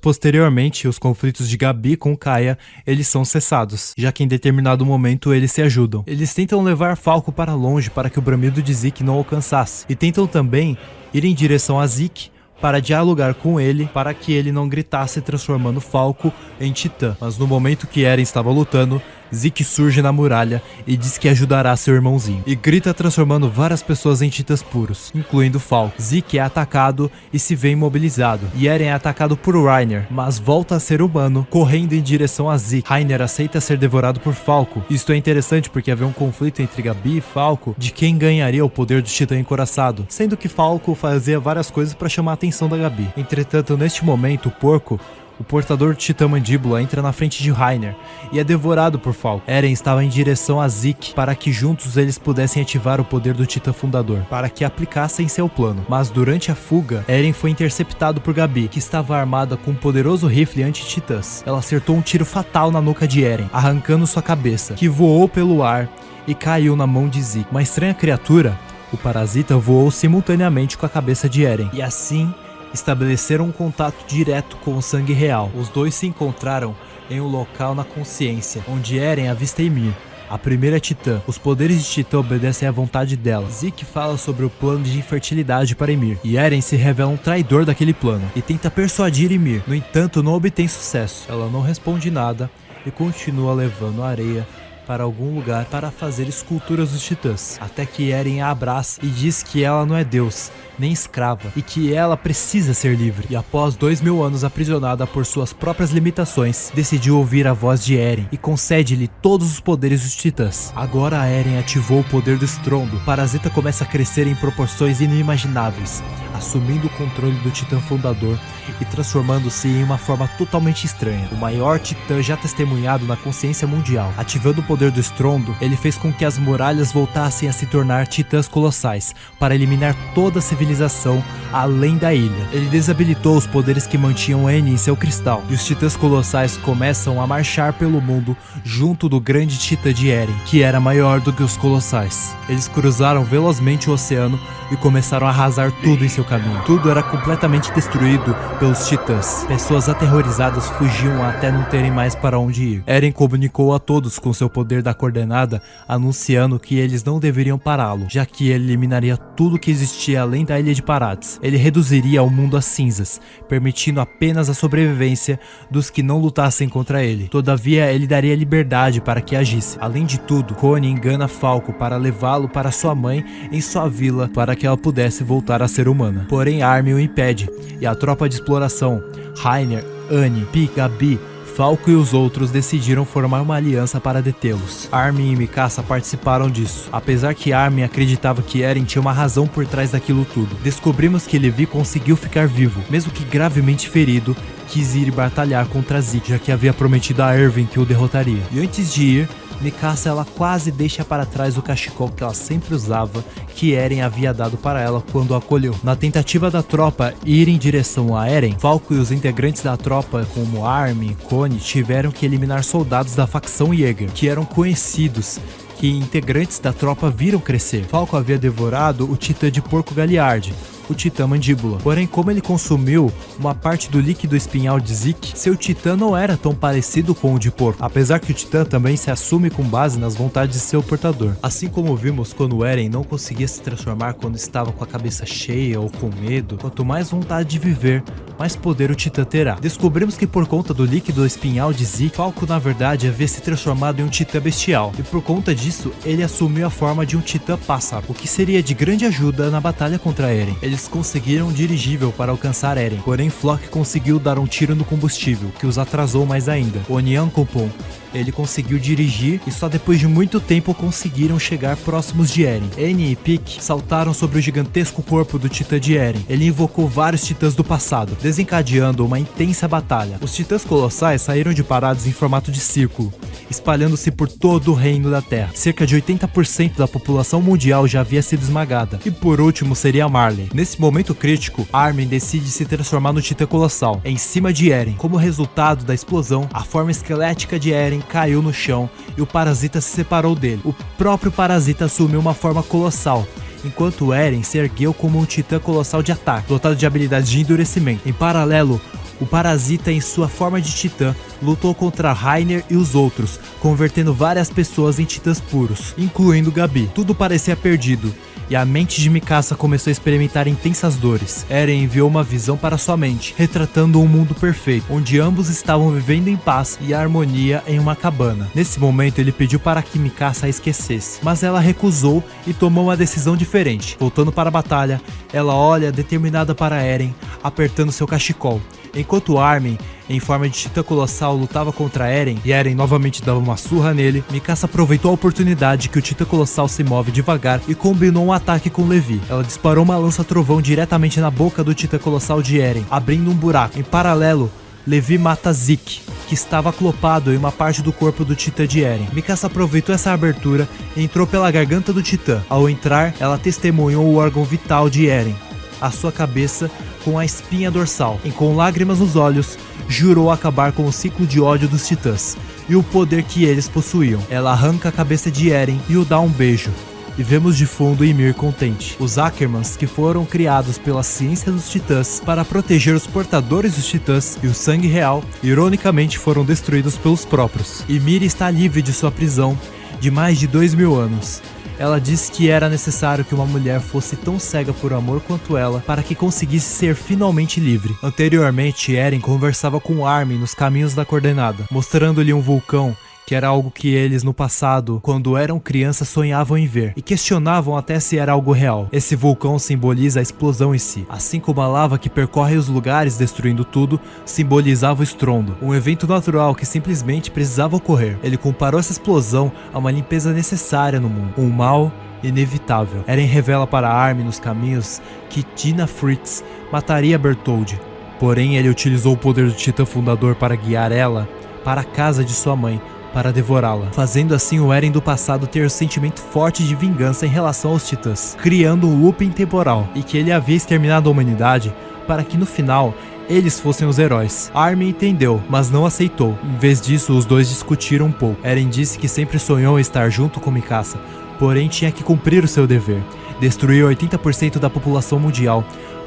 posteriormente, os conflitos de Gabi com Kaia, eles são cessados, já que em determinado momento eles se ajudam. Eles tentam levar Falco para longe para que o bramido de Zeke não alcançasse, e tentam também ir em direção a Zeke para dialogar com ele, para que ele não gritasse, transformando Falco em titã. Mas no momento que Eren estava lutando, Zeke surge na muralha e diz que ajudará seu irmãozinho, e grita, transformando várias pessoas em titãs puros, incluindo Falco. Zeke é atacado e se vê imobilizado, e Eren é atacado por Reiner, mas volta a ser humano, correndo em direção a Zeke. Reiner aceita ser devorado por Falco. Isto é interessante porque havia um conflito entre Gabi e Falco de quem ganharia o poder do titã encoraçado, sendo que Falco fazia várias coisas para chamar a atenção da Gabi. Entretanto, neste momento, o porco, o portador do Titã Mandíbula, entra na frente de Reiner e é devorado por Falco. Eren estava em direção a Zeke para que juntos eles pudessem ativar o poder do Titã Fundador, para que aplicassem seu plano. Mas durante a fuga, Eren foi interceptado por Gabi, que estava armada com um poderoso rifle anti-titãs. Ela acertou um tiro fatal na nuca de Eren, arrancando sua cabeça, que voou pelo ar e caiu na mão de Zeke. Uma estranha criatura, o parasita, voou simultaneamente com a cabeça de Eren, e assim estabeleceram um contato direto com o sangue real. Os dois se encontraram em um local na consciência, onde Eren avista Ymir, a primeira titã. Os poderes de titã obedecem à vontade dela. Zeke fala sobre o plano de infertilidade para Ymir, e Eren se revela um traidor daquele plano e tenta persuadir Ymir. No entanto, não obtém sucesso. Ela não responde nada e continua levando a areia para algum lugar para fazer esculturas dos titãs, até que Eren a abraça e diz que ela não é Deus, nem escrava, e que ela precisa ser livre. E após 2000 anos aprisionada por suas próprias limitações, decidiu ouvir a voz de Eren e concede-lhe todos os poderes dos titãs. Agora Eren ativou o poder do estrondo. O parasita começa a crescer em proporções inimagináveis, assumindo o controle do Titã Fundador e transformando-se em uma forma totalmente estranha, o maior titã já testemunhado na consciência mundial. Ativando o poder do estrondo, ele fez com que as muralhas voltassem a se tornar titãs colossais, para eliminar toda a civilização além da ilha. Ele desabilitou os poderes que mantinham N em seu cristal, e os titãs colossais começam a marchar pelo mundo junto do grande titã de Eren, que era maior do que os colossais. Eles cruzaram velozmente o oceano e começaram a arrasar tudo em seu caminho. Tudo era completamente destruído pelos titãs. Pessoas aterrorizadas fugiam até não terem mais para onde ir. Eren comunicou a todos com seu poder da coordenada, anunciando que eles não deveriam pará-lo, já que ele eliminaria tudo que existia além da Ilha de Parades. Ele reduziria o mundo a cinzas, permitindo apenas a sobrevivência dos que não lutassem contra ele. Todavia, ele daria liberdade para que agisse. Além de tudo, Connie engana Falco para levá-lo para sua mãe em sua vila para que ela pudesse voltar a ser humana. Porém, Armin o impede, e a tropa de exploração, Reiner, Annie, Pieck, Gabi, Falco e os outros decidiram formar uma aliança para detê-los. Armin e Mikasa participaram disso, apesar que Armin acreditava que Eren tinha uma razão por trás daquilo tudo. Descobrimos que Levi conseguiu ficar vivo, mesmo que gravemente ferido, quis ir batalhar contra Zeke, já que havia prometido a Erwin que o derrotaria. E antes de ir, Mikasa ela quase deixa para trás o cachecol que ela sempre usava, que Eren havia dado para ela quando o acolheu. Na tentativa da tropa ir em direção a Eren, Falco e os integrantes da tropa, como Armin e Connie, tiveram que eliminar soldados da facção Jäger, que eram conhecidos, que integrantes da tropa viram crescer. Falco havia devorado o titã de porco Galliard, o titã mandíbula. Porém, como ele consumiu uma parte do líquido espinhal de Zeke, seu titã não era tão parecido com o de porco, apesar que o titã também se assume com base nas vontades de seu portador. Assim como vimos quando Eren não conseguia se transformar quando estava com a cabeça cheia ou com medo, quanto mais vontade de viver, mais poder o titã terá. Descobrimos que por conta do líquido espinhal de Zeke, Falco na verdade havia se transformado em um titã bestial, e por conta disso, ele assumiu a forma de um titã pássaro, o que seria de grande ajuda na batalha contra Eren. Eles conseguiram um dirigível para alcançar Eren, porém Floch conseguiu dar um tiro no combustível, que os atrasou mais ainda. Onyankopon, ele conseguiu dirigir e só depois de muito tempo conseguiram chegar próximos de Eren. Annie e Pieck saltaram sobre o gigantesco corpo do titã de Eren. Ele invocou vários titãs do passado, desencadeando uma intensa batalha. Os titãs colossais saíram de Parades em formato de círculo, espalhando-se por todo o reino da Terra. Cerca de 80% da população mundial já havia sido esmagada. E por último seria Marley. Nesse momento crítico, Armin decide se transformar no titã colossal, em cima de Eren. Como resultado da explosão, a forma esquelética de Eren caiu no chão e o parasita se separou dele. O próprio parasita assumiu uma forma colossal, enquanto Eren se ergueu como um titã colossal de ataque, dotado de habilidades de endurecimento. Em paralelo, o parasita em sua forma de titã lutou contra Reiner e os outros, convertendo várias pessoas em titãs puros, incluindo Gabi. Tudo parecia perdido, e a mente de Mikasa começou a experimentar intensas dores. Eren enviou uma visão para sua mente, retratando um mundo perfeito, onde ambos estavam vivendo em paz e harmonia em uma cabana. Nesse momento ele pediu para que Mikasa a esquecesse, mas ela recusou e tomou uma decisão diferente. Voltando para a batalha, ela olha determinada para Eren, apertando seu cachecol, enquanto Armin, em forma de titã colossal, lutava contra Eren e Eren novamente dava uma surra nele. Mikasa aproveitou a oportunidade que o titã colossal se move devagar e combinou um ataque com Levi. Ela disparou uma lança-trovão diretamente na boca do titã colossal de Eren, abrindo um buraco. Em paralelo, Levi mata Zeke, que estava aclopado em uma parte do corpo do titã de Eren. Mikasa aproveitou essa abertura e entrou pela garganta do titã. Ao entrar, ela testemunhou o órgão vital de Eren, a sua cabeça com a espinha dorsal, e com lágrimas nos olhos, jurou acabar com o ciclo de ódio dos titãs e o poder que eles possuíam. Ela arranca a cabeça de Eren e o dá um beijo, e vemos de fundo Ymir contente. Os Ackermans, que foram criados pela ciência dos titãs para proteger os portadores dos titãs e o sangue real, ironicamente foram destruídos pelos próprios. Ymir está livre de sua prisão de mais de 2000 anos. Ela disse que era necessário que uma mulher fosse tão cega por amor quanto ela para que conseguisse ser finalmente livre. Anteriormente, Eren conversava com Armin nos caminhos da coordenada, mostrando-lhe um vulcão que era algo que eles no passado, quando eram crianças, sonhavam em ver, e questionavam até se era algo real. Esse vulcão simboliza a explosão em si, assim como a lava que percorre os lugares destruindo tudo, simbolizava o estrondo, um evento natural que simplesmente precisava ocorrer. Ele comparou essa explosão a uma limpeza necessária no mundo, um mal inevitável. Eren revela para Armin nos caminhos que Dina Fritz mataria Bertholdt, porém ele utilizou o poder do Titã Fundador para guiar ela para a casa de sua mãe, para devorá-la, fazendo assim o Eren do passado ter um sentimento forte de vingança em relação aos titãs, criando um looping temporal, e que ele havia exterminado a humanidade para que no final eles fossem os heróis. Armin entendeu, mas não aceitou. Em vez disso, os dois discutiram um pouco. Eren disse que sempre sonhou em estar junto com Mikasa, porém tinha que cumprir o seu dever, destruir 80% da população mundial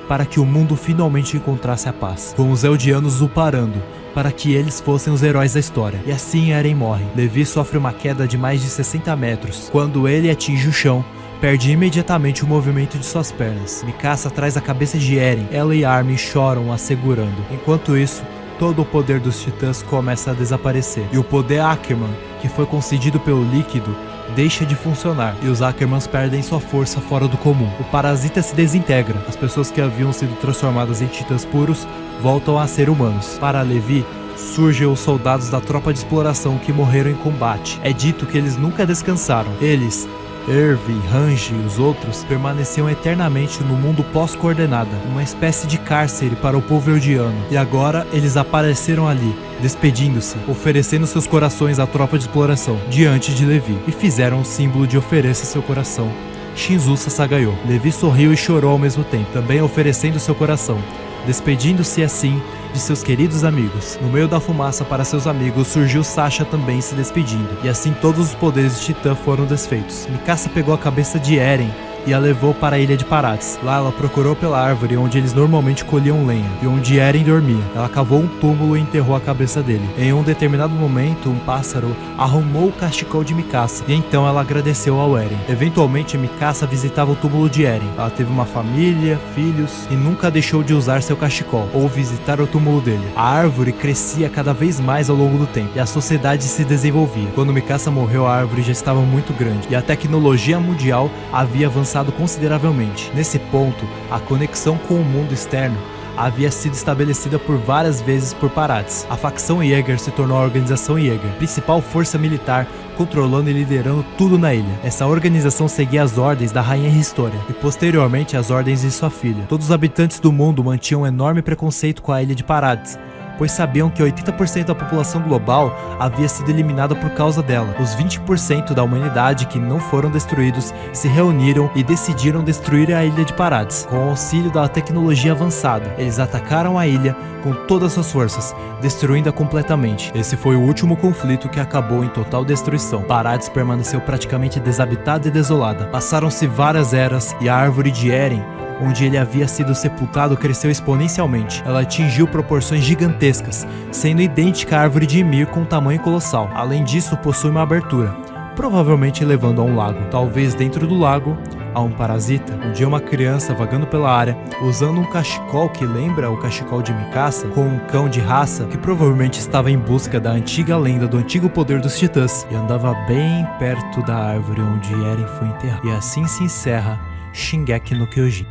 para que o mundo finalmente encontrasse a paz, com os Eldianos o parando, para que eles fossem os heróis da história. E assim Eren morre. Levi sofre uma queda de mais de 60 metros. Quando ele atinge o chão, perde imediatamente o movimento de suas pernas. Mikasa traz a cabeça de Eren. Ela e Armin choram a segurando. Enquanto isso, todo o poder dos titãs começa a desaparecer. E o poder Ackerman, que foi concedido pelo líquido, deixa de funcionar. E os Ackermans perdem sua força fora do comum. O parasita se desintegra. As pessoas que haviam sido transformadas em titãs puros voltam a ser humanos. Para Levi, surgem os soldados da tropa de exploração que morreram em combate. É dito que eles nunca descansaram. Eles, Erwin, Hanji e os outros permaneciam eternamente no mundo pós-coordenada, uma espécie de cárcere para o povo eldiano. E agora eles apareceram ali, despedindo-se, oferecendo seus corações à tropa de exploração, diante de Levi, e fizeram o símbolo de ofereça seu coração. Shinzu Sasagayô. Levi sorriu e chorou ao mesmo tempo, também oferecendo seu coração, despedindo-se assim de seus queridos amigos. No meio da fumaça para seus amigos surgiu Sasha também se despedindo, e assim todos os poderes de Titã foram desfeitos. Mikasa pegou a cabeça de Eren e a levou para a ilha de Parates. Lá ela procurou pela árvore onde eles normalmente colhiam lenha e onde Eren dormia. Ela cavou um túmulo e enterrou a cabeça dele. Em um determinado momento, um pássaro arrumou o cachecol de Mikasa e então ela agradeceu ao Eren. Eventualmente, Mikasa visitava o túmulo de Eren. Ela teve uma família, filhos e nunca deixou de usar seu cachecol ou visitar o túmulo dele. A árvore crescia cada vez mais ao longo do tempo e a sociedade se desenvolvia. Quando Mikasa morreu, a árvore já estava muito grande e a tecnologia mundial havia avançado consideravelmente. Nesse ponto, a conexão com o mundo externo havia sido estabelecida por várias vezes por Parates. A facção Jäger se tornou a organização Jäger, principal força militar, controlando e liderando tudo na ilha. Essa organização seguia as ordens da rainha Historia e posteriormente as ordens de sua filha. Todos os habitantes do mundo mantinham um enorme preconceito com a ilha de Parates, pois sabiam que 80% da população global havia sido eliminada por causa dela. Os 20% da humanidade que não foram destruídos se reuniram e decidiram destruir a ilha de Parates. Com o auxílio da tecnologia avançada, eles atacaram a ilha com todas suas forças, destruindo-a completamente. Esse foi o último conflito que acabou em total destruição. Parates permaneceu praticamente desabitada e desolada. Passaram-se várias eras e a árvore de Eren, onde ele havia sido sepultado, cresceu exponencialmente. Ela atingiu proporções gigantescas, sendo idêntica à árvore de Ymir com tamanho colossal. Além disso, possui uma abertura, provavelmente levando a um lago. Talvez dentro do lago há um parasita. Um dia uma criança vagando pela área, usando um cachecol que lembra o cachecol de Mikasa, com um cão de raça que provavelmente estava em busca da antiga lenda do antigo poder dos titãs, e andava bem perto da árvore onde Eren foi enterrado. E assim se encerra Shingeki no Kyojin.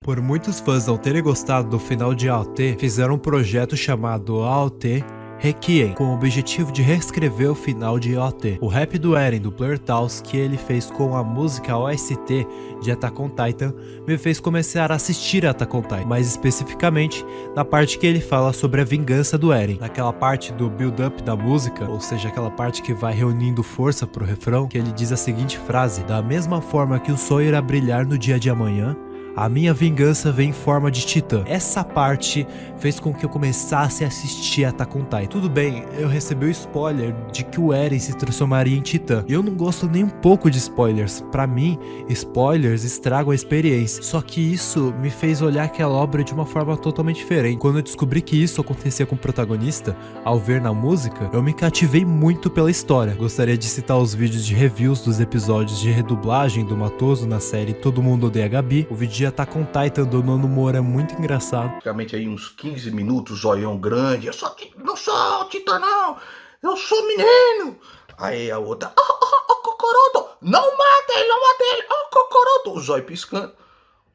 Por muitos fãs não terem gostado do final de AOT, fizeram um projeto chamado AOT Requiem, com o objetivo de reescrever o final de AOT. O rap do Eren, do Player Taos, que ele fez com a música OST de Attack on Titan, me fez começar a assistir Attack on Titan, mais especificamente na parte que ele fala sobre a vingança do Eren. Naquela parte do build-up da música, ou seja, aquela parte que vai reunindo força pro refrão, que ele diz a seguinte frase: da mesma forma que o sol irá brilhar no dia de amanhã, a minha vingança vem em forma de titã. Essa parte fez com que eu começasse a assistir Attack on Titan. Tudo bem, eu recebi o spoiler de que o Eren se transformaria em titã. E eu não gosto nem um pouco de spoilers. Pra mim, spoilers estragam a experiência. Só que isso me fez olhar aquela obra de uma forma totalmente diferente. Quando eu descobri que isso acontecia com o protagonista, ao ver na música, eu me cativei muito pela história. Gostaria de citar os vídeos de reviews dos episódios de redublagem do Matoso na série Todo Mundo Odeia Gabi. O vídeo Attack on Titan do Nono Moro é muito engraçado. Praticamente aí uns 15 minutos, zoião grande. Não sou titã não, eu sou menino. Aí a outra, Cocoroto, não mata ele, Cocoroto. O zóio piscando,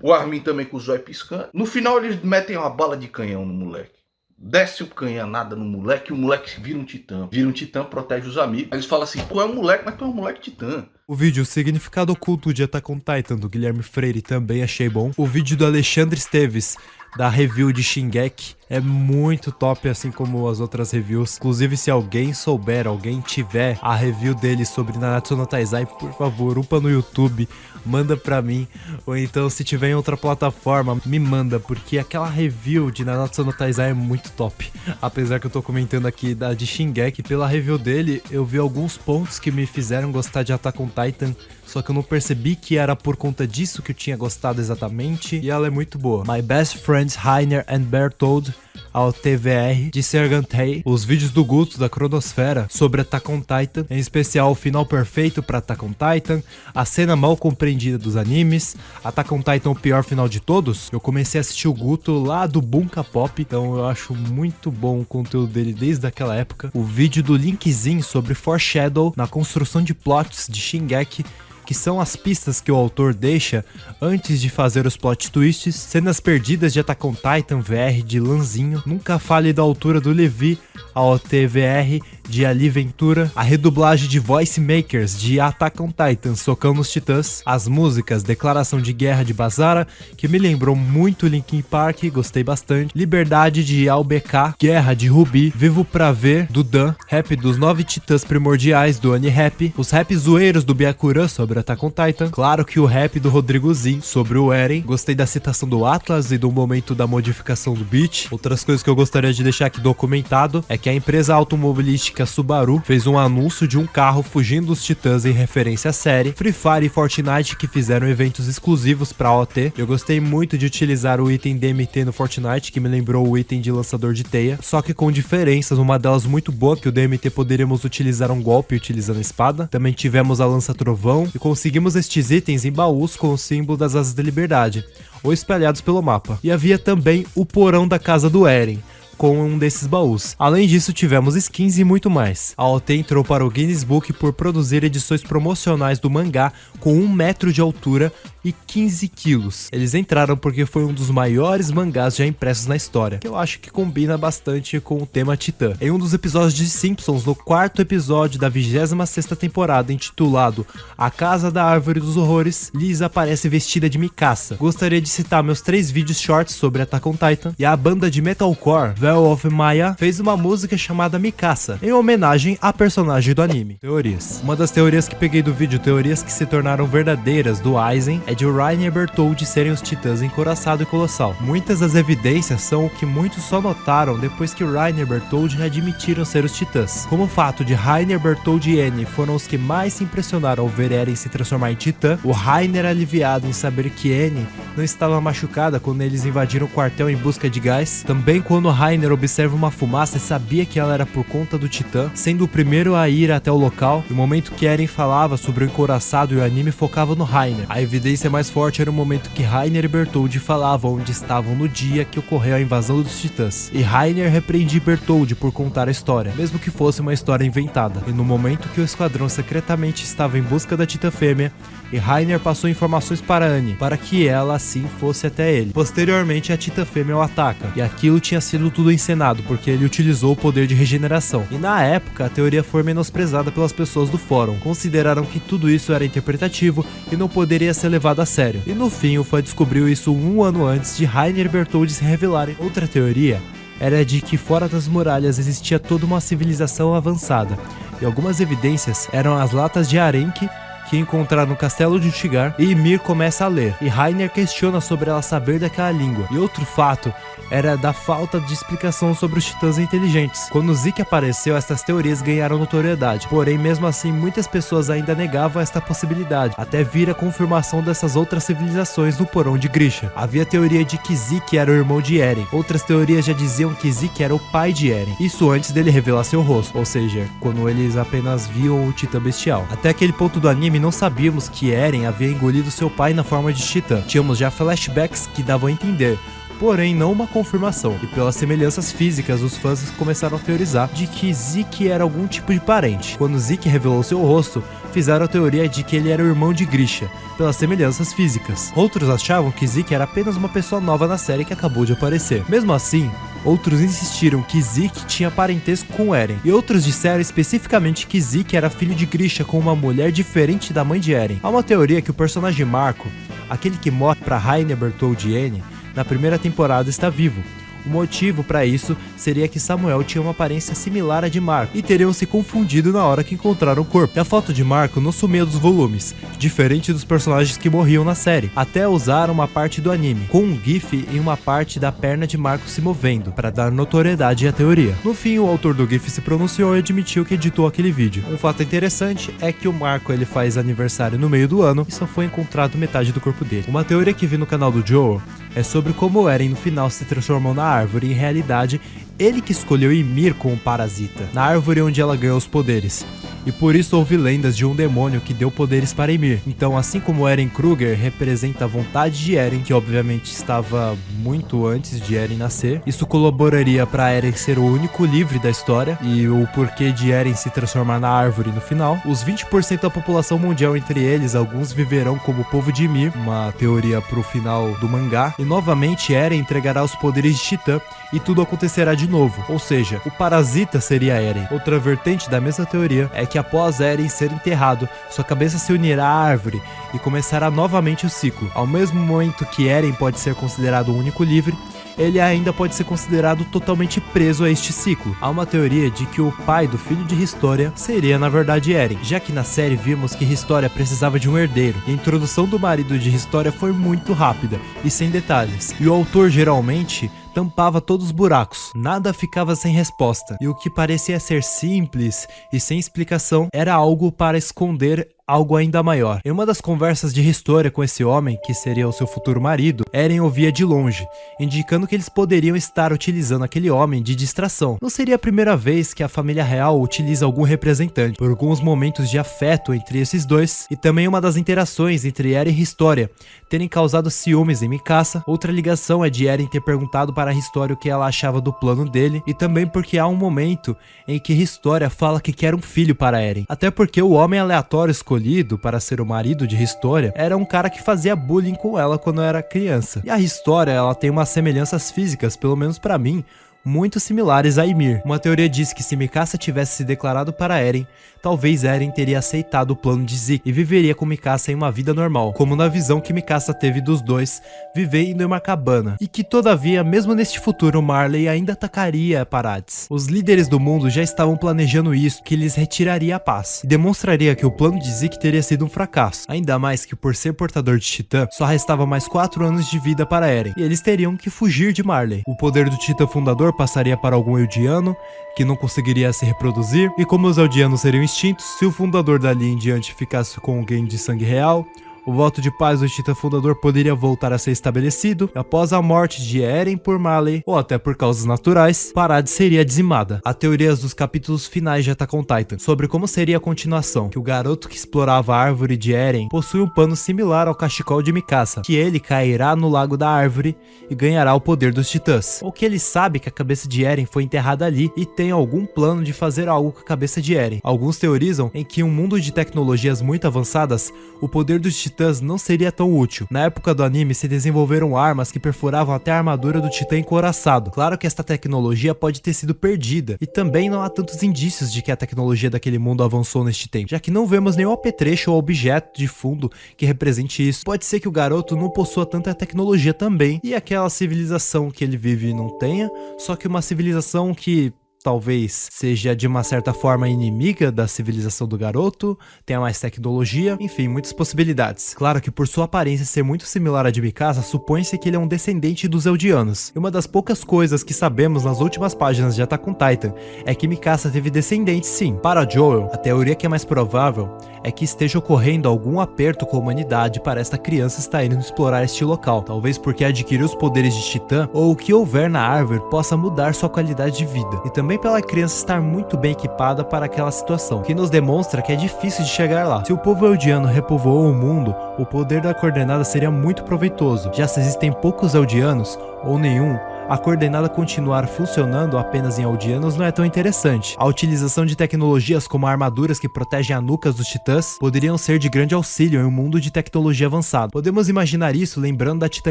o Armin também com o zóio piscando. No final eles metem uma bala de canhão no moleque. Desce o canhanada no moleque e o moleque vira um titã. Vira um titã, protege os amigos. Aí eles falam assim, tu é um moleque, mas tu é um moleque titã. O vídeo O Significado Oculto de Attack on Titan, do Guilherme Freire, também achei bom. O vídeo do Alexandre Esteves, da review de Shingeki, é muito top, assim como as outras reviews. Inclusive, se alguém souber, alguém tiver a review dele sobre Nanatsu no Taizai, por favor, upa no YouTube, manda pra mim. Ou então, se tiver em outra plataforma, me manda, porque aquela review de Nanatsu no Taizai é muito top. Apesar que eu tô comentando aqui da de Shingeki, pela review dele, eu vi alguns pontos que me fizeram gostar de Attack on Titan, só que eu não percebi que era por conta disso que eu tinha gostado exatamente, e ela é muito boa. My Best Friends Reiner and Berthold, ao TVR, de Sergantei, os vídeos do Guto da Cronosfera sobre Attack on Titan, em especial o final perfeito para Attack on Titan, a cena mal compreendida dos animes, Attack on Titan o pior final de todos. Eu comecei a assistir o Guto lá do Bunka Pop, então eu acho muito bom o conteúdo dele desde aquela época. O vídeo do Linkzinho sobre Foreshadow na construção de plots de Shingeki, que são as pistas que o autor deixa antes de fazer os plot twists, cenas perdidas de Attack on Titan VR de Lanzinho, Nunca Fale da Altura do Levi, ao TVR de Ali Ventura, a redublagem de Voice Makers de Attack on Titan, Socão nos Titãs, as músicas Declaração de Guerra de Bazara, que me lembrou muito Linkin Park, gostei bastante, Liberdade de ALBK, Guerra de Ruby, Vivo Pra Ver, do Dan, rap dos 9 titãs primordiais do Ani-Rap, os rap zoeiros do Byakuran sobre Attack on Titan, claro que o rap do Rodrigo Zin sobre o Eren, gostei da citação do Atlas e do momento da modificação do beat. Outras coisas que eu gostaria de deixar aqui documentado é que a empresa automobilística Subaru fez um anúncio de um carro fugindo dos titãs em referência à série, Free Fire e Fortnite que fizeram eventos exclusivos pra OT. Eu gostei muito de utilizar o item DMT no Fortnite, que me lembrou o item de lançador de teia, só que com diferenças, uma delas muito boa, que o DMT poderíamos utilizar um golpe utilizando a espada, também tivemos a lança trovão e conseguimos estes itens em baús com o símbolo das asas da liberdade, ou espalhados pelo mapa. E havia também o porão da casa do Eren, com um desses baús. Além disso, tivemos skins e muito mais. A OT entrou para o Guinness Book por produzir edições promocionais do mangá com 1 metro de altura e 15 quilos. Eles entraram porque foi um dos maiores mangás já impressos na história, que eu acho que combina bastante com o tema Titã. Em um dos episódios de Simpsons, no 4º episódio da 26ª temporada, intitulado A Casa da Árvore dos Horrores, Lisa aparece vestida de Mikasa. Gostaria de citar meus 3 vídeos shorts sobre Attack on Titan, e a banda de metalcore Veil of Maya fez uma música chamada Mikasa, em homenagem à personagem do anime. Teorias. Uma das teorias que peguei do vídeo, teorias que se tornaram verdadeiras do Aizen, é de Reiner e Berthold serem os titãs Encouraçado e Colossal. Muitas das evidências são o que muitos só notaram depois que Reiner e Berthold admitiram ser os titãs, como o fato de Reiner, Berthold e Eren foram os que mais se impressionaram ao ver Eren se transformar em titã, o Reiner aliviado em saber que Eren não estava machucada quando eles invadiram o quartel em busca de gás, também quando Reiner observa uma fumaça e sabia que ela era por conta do titã, sendo o primeiro a ir até o local, e o momento que Eren falava sobre o Encouraçado e o anime focava no Reiner. A evidência mais forte era o momento que Reiner e Berthold falavam onde estavam no dia que ocorreu a invasão dos titãs, e Reiner repreendia Berthold por contar a história, mesmo que fosse uma história inventada, e no momento que o esquadrão secretamente estava em busca da titã fêmea, e Reiner passou informações para Annie, para que ela assim fosse até ele. Posteriormente, a titã fêmea o ataca, e aquilo tinha sido tudo encenado, porque ele utilizou o poder de regeneração. E na época, a teoria foi menosprezada pelas pessoas do fórum, consideraram que tudo isso era interpretativo e não poderia ser levado a sério. E no fim, o fã descobriu isso 1 ano antes de Reiner e Berthold se revelarem. Outra teoria era de que fora das muralhas existia toda uma civilização avançada, e algumas evidências eram as latas de arenque que encontraram no castelo de Uchigar, e Ymir começa a ler, e Reiner questiona sobre ela saber daquela língua. E outro fato era da falta de explicação sobre os titãs inteligentes. Quando Zeke apareceu, essas teorias ganharam notoriedade, porém mesmo assim muitas pessoas ainda negavam esta possibilidade, até vir a confirmação dessas outras civilizações no porão de Grisha. Havia a teoria de que Zeke era o irmão de Eren, outras teorias já diziam que Zeke era o pai de Eren, isso antes dele revelar seu rosto, ou seja, quando eles apenas viam o titã bestial. Até aquele ponto do anime não sabíamos que Eren havia engolido seu pai na forma de titã, tínhamos já flashbacks que davam a entender, porém não uma confirmação, e pelas semelhanças físicas os fãs começaram a teorizar de que Zeke era algum tipo de parente. Quando Zeke revelou seu rosto, fizeram a teoria de que ele era o irmão de Grisha, pelas semelhanças físicas. Outros achavam que Zeke era apenas uma pessoa nova na série que acabou de aparecer. Mesmo assim, outros insistiram que Zeke tinha parentesco com Eren, e outros disseram especificamente que Zeke era filho de Grisha com uma mulher diferente da mãe de Eren. Há uma teoria que o personagem Marco, aquele que morre para Reiner, Berthold e Annie, na primeira temporada, está vivo. O motivo para isso seria que Samuel tinha uma aparência similar à de Marco e teriam se confundido na hora que encontraram o corpo. E a foto de Marco não sumia dos volumes, diferente dos personagens que morriam na série. Até usaram uma parte do anime, com um gif em uma parte da perna de Marco se movendo, para dar notoriedade à teoria. No fim, o autor do gif se pronunciou e admitiu que editou aquele vídeo. Um fato interessante é que o Marco ele faz aniversário no meio do ano e só foi encontrado metade do corpo dele. Uma teoria que vi no canal do Joel é sobre como Eren no final se transformou na árvore e em realidade ele que escolheu Ymir como parasita, na árvore onde ela ganhou os poderes. E por isso houve lendas de um demônio que deu poderes para Ymir. Então, assim como Eren Kruger representa a vontade de Eren, que obviamente estava muito antes de Eren nascer, isso colaboraria para Eren ser o único livre da história e o porquê de Eren se transformar na árvore no final. Os 20% da população mundial, entre eles, alguns viverão como o povo de Ymir, uma teoria pro final do mangá. E novamente Eren entregará os poderes de Titã e tudo acontecerá de novo. Ou seja, o parasita seria Eren. Outra vertente da mesma teoria é que após Eren ser enterrado, sua cabeça se unirá à árvore e começará novamente o ciclo. Ao mesmo momento que Eren pode ser considerado o único livre, ele ainda pode ser considerado totalmente preso a este ciclo. Há uma teoria de que o pai do filho de Historia seria na verdade Eren, já que na série vimos que Historia precisava de um herdeiro, e a introdução do marido de Historia foi muito rápida e sem detalhes, e o autor geralmente tampava todos os buracos, nada ficava sem resposta, e o que parecia ser simples e sem explicação era algo para esconder algo ainda maior. Em uma das conversas de Historia com esse homem, que seria o seu futuro marido, Eren ouvia de longe, indicando que eles poderiam estar utilizando aquele homem de distração. Não seria a primeira vez que a família real utiliza algum representante, por alguns momentos de afeto entre esses dois, e também uma das interações entre Eren e Historia terem causado ciúmes em Mikasa. Outra ligação é de Eren ter perguntado para Historia o que ela achava do plano dele, e também porque há um momento em que Historia fala que quer um filho para Eren, até porque o homem aleatório escolhido para ser o marido de Historia era um cara que fazia bullying com ela quando era criança. E a Historia, ela tem umas semelhanças físicas, pelo menos para mim, muito similares a Ymir. Uma teoria diz que se Mikasa tivesse se declarado para Eren, talvez Eren teria aceitado o plano de Zeke e viveria com Mikasa em uma vida normal, como na visão que Mikasa teve dos dois vivendo em uma cabana, e que todavia, mesmo neste futuro, Marley ainda atacaria Parades. Os líderes do mundo já estavam planejando isso, que lhes retiraria a paz, e demonstraria que o plano de Zeke teria sido um fracasso, ainda mais que por ser portador de Titã, só restava mais 4 anos de vida para Eren, e eles teriam que fugir de Marley. O poder do Titã fundador passaria para algum Eldiano, que não conseguiria se reproduzir, e como os Eldianos seriam extintos, se o fundador dali em diante ficasse com alguém de sangue real, o voto de paz do Titã fundador poderia voltar a ser estabelecido. Após a morte de Eren por Marley, ou até por causas naturais, Parades seria dizimada. Há teorias dos capítulos finais de Attack on Titan sobre como seria a continuação, que o garoto que explorava a árvore de Eren possui um pano similar ao cachecol de Mikasa, que ele cairá no lago da árvore e ganhará o poder dos titãs, ou que ele sabe que a cabeça de Eren foi enterrada ali e tem algum plano de fazer algo com a cabeça de Eren. Alguns teorizam em que em um mundo de tecnologias muito avançadas, o poder dos titãs não seria tão útil. Na época do anime se desenvolveram armas que perfuravam até a armadura do titã encouraçado. Claro que esta tecnologia pode ter sido perdida, e também não há tantos indícios de que a tecnologia daquele mundo avançou neste tempo, já que não vemos nenhum apetrecho ou objeto de fundo que represente isso. Pode ser que o garoto não possua tanta tecnologia também, e aquela civilização que ele vive não tenha, só que uma civilização que talvez seja de uma certa forma inimiga da civilização do garoto, tenha mais tecnologia, enfim, muitas possibilidades. Claro que por sua aparência ser muito similar à de Mikasa, supõe-se que ele é um descendente dos Eldianos. E uma das poucas coisas que sabemos nas últimas páginas de Attack on Titan é que Mikasa teve descendentes sim. Para Joel, a teoria que é mais provável é que esteja ocorrendo algum aperto com a humanidade para esta criança estar indo explorar este local, talvez porque adquiriu os poderes de Titã, ou o que houver na árvore possa mudar sua qualidade de vida. E também pela criança estar muito bem equipada para aquela situação, que nos demonstra que é difícil de chegar lá. Se o povo eldiano repovoou o mundo, o poder da coordenada seria muito proveitoso. Já se existem poucos eldianos, ou nenhum, a coordenada continuar funcionando apenas em eldianos não é tão interessante. A utilização de tecnologias como armaduras que protegem a nuca dos titãs poderiam ser de grande auxílio em um mundo de tecnologia avançada. Podemos imaginar isso lembrando da Titã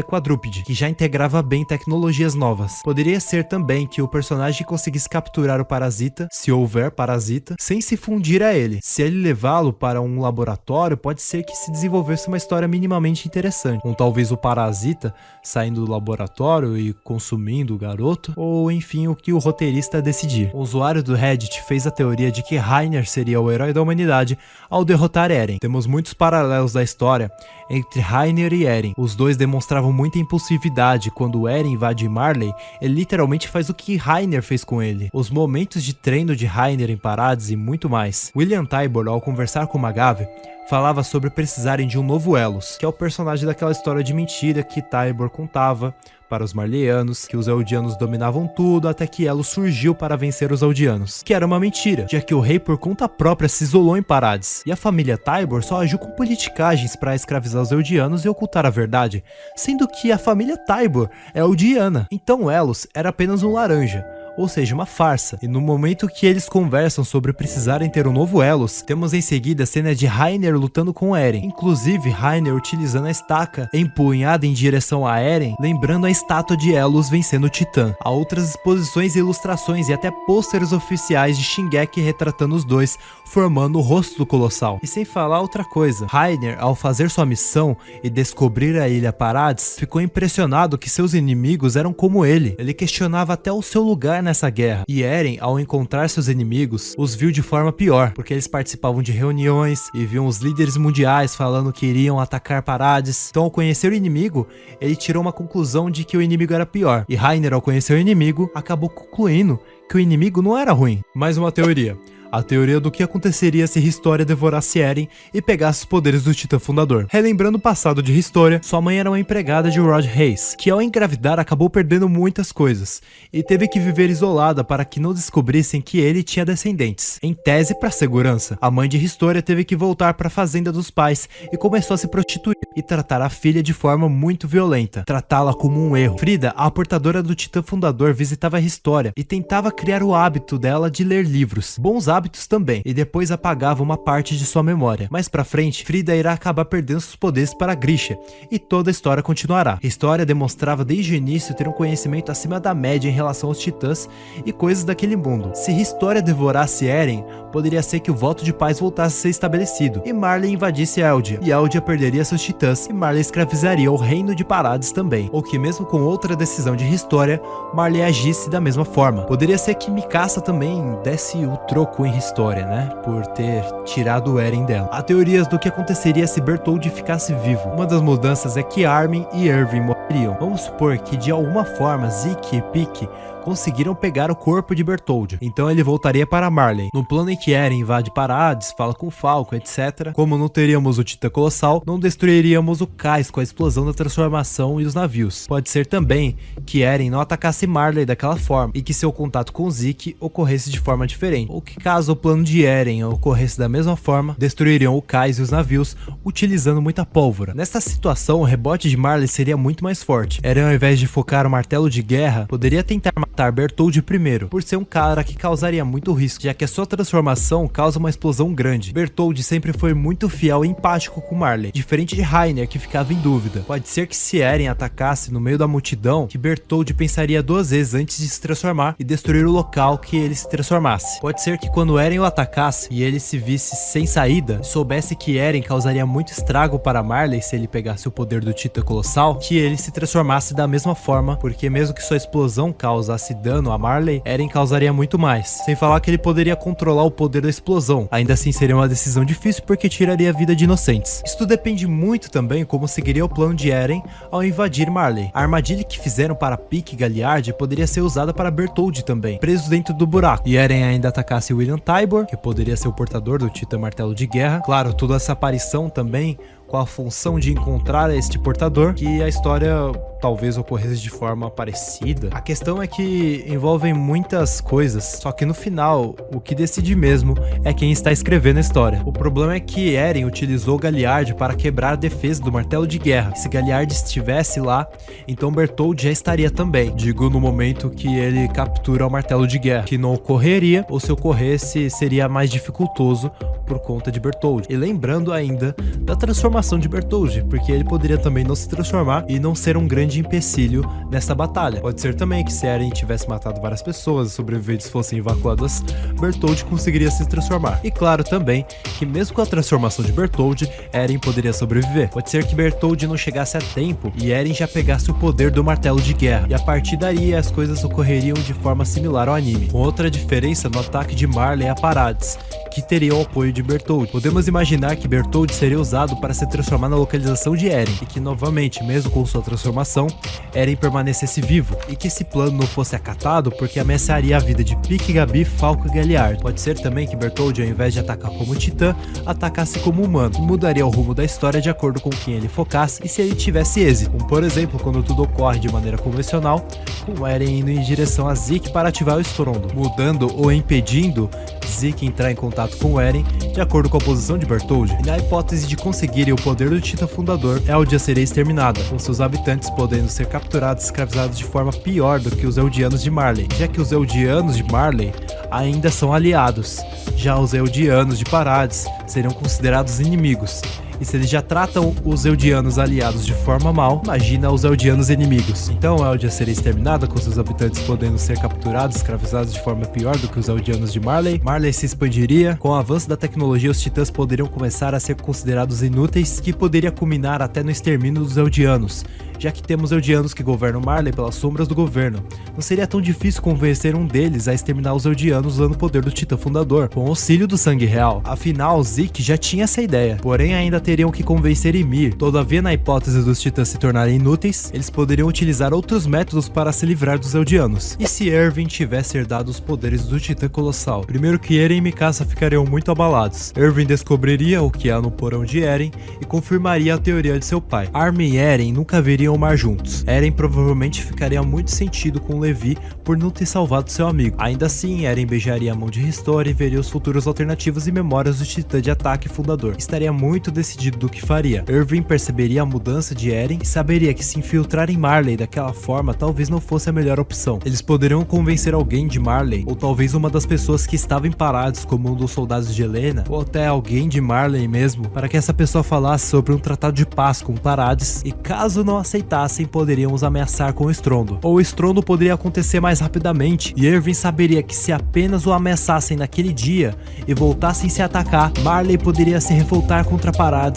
Quadrúpede, que já integrava bem tecnologias novas. Poderia ser também que o personagem conseguisse capturar o parasita, se houver parasita, sem se fundir a ele. Se ele levá-lo para um laboratório, pode ser que se desenvolvesse uma história minimamente interessante, com talvez o parasita saindo do laboratório e consumindo resumindo o garoto, ou enfim o que o roteirista decidir. Um usuário do Reddit fez a teoria de que Rainer seria o herói da humanidade ao derrotar Eren. Temos muitos paralelos da história entre Rainer e Eren. Os dois demonstravam muita impulsividade. Quando Eren invade Marley, ele literalmente faz o que Rainer fez com ele. Os momentos de treino de Rainer em Parades e muito mais. William Tybor, ao conversar com Magave, falava sobre precisarem de um novo Elos, que é o personagem daquela história de mentira que Tybor contava para os Marleyanos, que os Eldianos dominavam tudo até que Elos surgiu para vencer os Eldianos, que era uma mentira, já que o rei por conta própria se isolou em Parades, e a família Tybor só agiu com politicagens para escravizar os Eldianos e ocultar a verdade, sendo que a família Tybor é Eldiana, então Elos era apenas um laranja, ou seja, uma farsa. E no momento que eles conversam sobre precisarem ter um novo Elos, temos em seguida a cena de Rainer lutando com Eren, inclusive Rainer utilizando a estaca empunhada em direção a Eren, lembrando a estátua de Elos vencendo o Titã. Há outras exposições, ilustrações e até pôsteres oficiais de Shingeki retratando os dois, formando o rosto do Colossal. E sem falar outra coisa, Rainer, ao fazer sua missão e descobrir a Ilha Parades, ficou impressionado que seus inimigos eram como ele. Ele questionava até o seu lugar nessa guerra. E Eren, ao encontrar seus inimigos, os viu de forma pior, porque eles participavam de reuniões e viam os líderes mundiais falando que iriam atacar Parades. Então, ao conhecer o inimigo, ele tirou uma conclusão de que o inimigo era pior. E Rainer, ao conhecer o inimigo, acabou concluindo que o inimigo não era ruim. Mais uma teoria. A teoria do que aconteceria se Historia devorasse Eren e pegasse os poderes do Titã Fundador. Relembrando o passado de Historia, sua mãe era uma empregada de Rod Reis, que ao engravidar acabou perdendo muitas coisas, e teve que viver isolada para que não descobrissem que ele tinha descendentes. Em tese, para segurança, a mãe de Historia teve que voltar para a fazenda dos pais e começou a se prostituir e tratar a filha de forma muito violenta, tratá-la como um erro. Frida, a portadora do Titã Fundador, visitava Historia e tentava criar o hábito dela de ler livros, bons hábitos também, e depois apagava uma parte de sua memória. Mais pra frente, Frida irá acabar perdendo seus poderes para Grisha, e toda a história continuará. A história demonstrava desde o início ter um conhecimento acima da média em relação aos titãs e coisas daquele mundo. Se Historia devorasse Eren, poderia ser que o voto de paz voltasse a ser estabelecido, e Marley invadisse Eldia, e Eldia perderia seus titãs, e Marley escravizaria o reino de Parades também. Ou que mesmo com outra decisão de Historia, Marley agisse da mesma forma. Poderia ser que Mikasa também desse o troco em História, né? Por ter tirado o Eren dela. Há teorias do que aconteceria se Bertholdt ficasse vivo. Uma das mudanças é que Armin e Irving morreriam. Vamos supor que de alguma forma Zeke e Pieck conseguiram pegar o corpo de Bertholdt, então ele voltaria para Marley. No plano em que Eren invade Parades, fala com o Falco, etc. Como não teríamos o Titã Colossal, não destruiríamos o cais com a explosão da transformação e os navios. Pode ser também que Eren não atacasse Marley daquela forma, e que seu contato com Zeke ocorresse de forma diferente. Ou que caso o plano de Eren ocorresse da mesma forma, destruiriam o cais e os navios, utilizando muita pólvora. Nesta situação, o rebote de Marley seria muito mais forte. Eren, ao invés de focar o martelo de guerra, poderia tentar matar Bertholdt primeiro, por ser um cara que causaria muito risco, já que a sua transformação causa uma explosão grande. Bertholdt sempre foi muito fiel e empático com Marley, diferente de Rainer, que ficava em dúvida. Pode ser que se Eren atacasse no meio da multidão, que Bertholdt pensaria duas vezes antes de se transformar e destruir o local que ele se transformasse. Pode ser que quando Eren o atacasse e ele se visse sem saída, soubesse que Eren causaria muito estrago para Marley se ele pegasse o poder do Titã Colossal, que ele se transformasse da mesma forma, porque mesmo que sua explosão causasse dano a Marley, Eren causaria muito mais. Sem falar que ele poderia controlar o poder da explosão. Ainda assim seria uma decisão difícil porque tiraria a vida de inocentes. Isso depende muito também como seguiria o plano de Eren ao invadir Marley. A armadilha que fizeram para Pieck e Galliard poderia ser usada para Bertholdt também, presos dentro do buraco. E Eren ainda atacasse William Tybor, que poderia ser o portador do Titã Martelo de Guerra. Claro, toda essa aparição também com a função de encontrar este portador, que a história talvez ocorresse de forma parecida. A questão é que envolvem muitas coisas, só que no final, o que decide mesmo é quem está escrevendo a história. O problema é que Eren utilizou Galliard para quebrar a defesa do Martelo de Guerra. Se Galliard estivesse lá, então Bertholdt já estaria também. Digo, no momento que ele captura o Martelo de Guerra, que não ocorreria, ou se ocorresse, seria mais dificultoso por conta de Bertholdt. E lembrando ainda da transformação transformação de Bertholdt, porque ele poderia também não se transformar e não ser um grande empecilho nessa batalha. Pode ser também que se Eren tivesse matado várias pessoas e os sobreviventes fossem evacuadas, Bertholdt conseguiria se transformar. E claro também que mesmo com a transformação de Bertholdt, Eren poderia sobreviver. Pode ser que Bertholdt não chegasse a tempo e Eren já pegasse o poder do martelo de guerra, e a partir daí as coisas ocorreriam de forma similar ao anime, com outra diferença no ataque de Marley a Parades, que teria o apoio de Bertholdt. Podemos imaginar que Bertholdt seria usado para se transformar na localização de Eren, e que novamente, mesmo com sua transformação, Eren permanecesse vivo, e que esse plano não fosse acatado porque ameaçaria a vida de Pieck, Gabi, Falco e Galliard. Pode ser também que Bertholdt, ao invés de atacar como titã, atacasse como humano, e mudaria o rumo da história de acordo com quem ele focasse e se ele tivesse êxito, como por exemplo quando tudo ocorre de maneira convencional, com Eren indo em direção a Zeke para ativar o estrondo, mudando ou impedindo Zeke entrar em contato com Eren de acordo com a posição de Bertholdt. E na hipótese de conseguirem o poder do Titã Fundador, Eldia seria exterminada, com seus habitantes podendo ser capturados e escravizados de forma pior do que os Eldianos de Marley, já que os Eldianos de Marley ainda são aliados, já os Eldianos de Parades seriam considerados inimigos. E se eles já tratam os Eldianos aliados de forma mal, imagina os Eldianos inimigos. Então Eldia seria exterminada, com seus habitantes podendo ser capturados e escravizados de forma pior do que os Eldianos de Marley. Marley se expandiria, com o avanço da tecnologia os titãs poderiam começar a ser considerados inúteis, que poderia culminar até no extermínio dos Eldianos, já que temos Eldianos que governam Marley pelas sombras do governo. Não seria tão difícil convencer um deles a exterminar os Eldianos usando o poder do Titã Fundador, com o auxílio do sangue real. Afinal, Zeke já tinha essa ideia, porém ainda teriam que convencer Ymir. Todavia, na hipótese dos titãs se tornarem inúteis, eles poderiam utilizar outros métodos para se livrar dos Eldianos. E se Erwin tivesse herdado os poderes do Titã Colossal? Primeiro que Eren e Mikasa ficariam muito abalados. Erwin descobriria o que há no porão de Eren e confirmaria a teoria de seu pai. Armin e Eren nunca veriam o mar juntos. Eren provavelmente ficaria muito sentido com Levi por não ter salvado seu amigo. Ainda assim, Eren beijaria a mão de History e veria os futuros alternativos e memórias do Titã de Ataque Fundador. Estaria muito decidido do que faria. Erwin perceberia a mudança de Eren e saberia que se infiltrar em Marley daquela forma talvez não fosse a melhor opção. Eles poderiam convencer alguém de Marley, ou talvez uma das pessoas que estavam em Parades, como um dos soldados de Helena, ou até alguém de Marley mesmo, para que essa pessoa falasse sobre um tratado de paz com Parades, e caso não aceitassem, poderiam os ameaçar com o estrondo. Ou o estrondo poderia acontecer mais rapidamente, e Erwin saberia que se apenas o ameaçassem naquele dia e voltassem se atacar, Marley poderia se revoltar contra Parades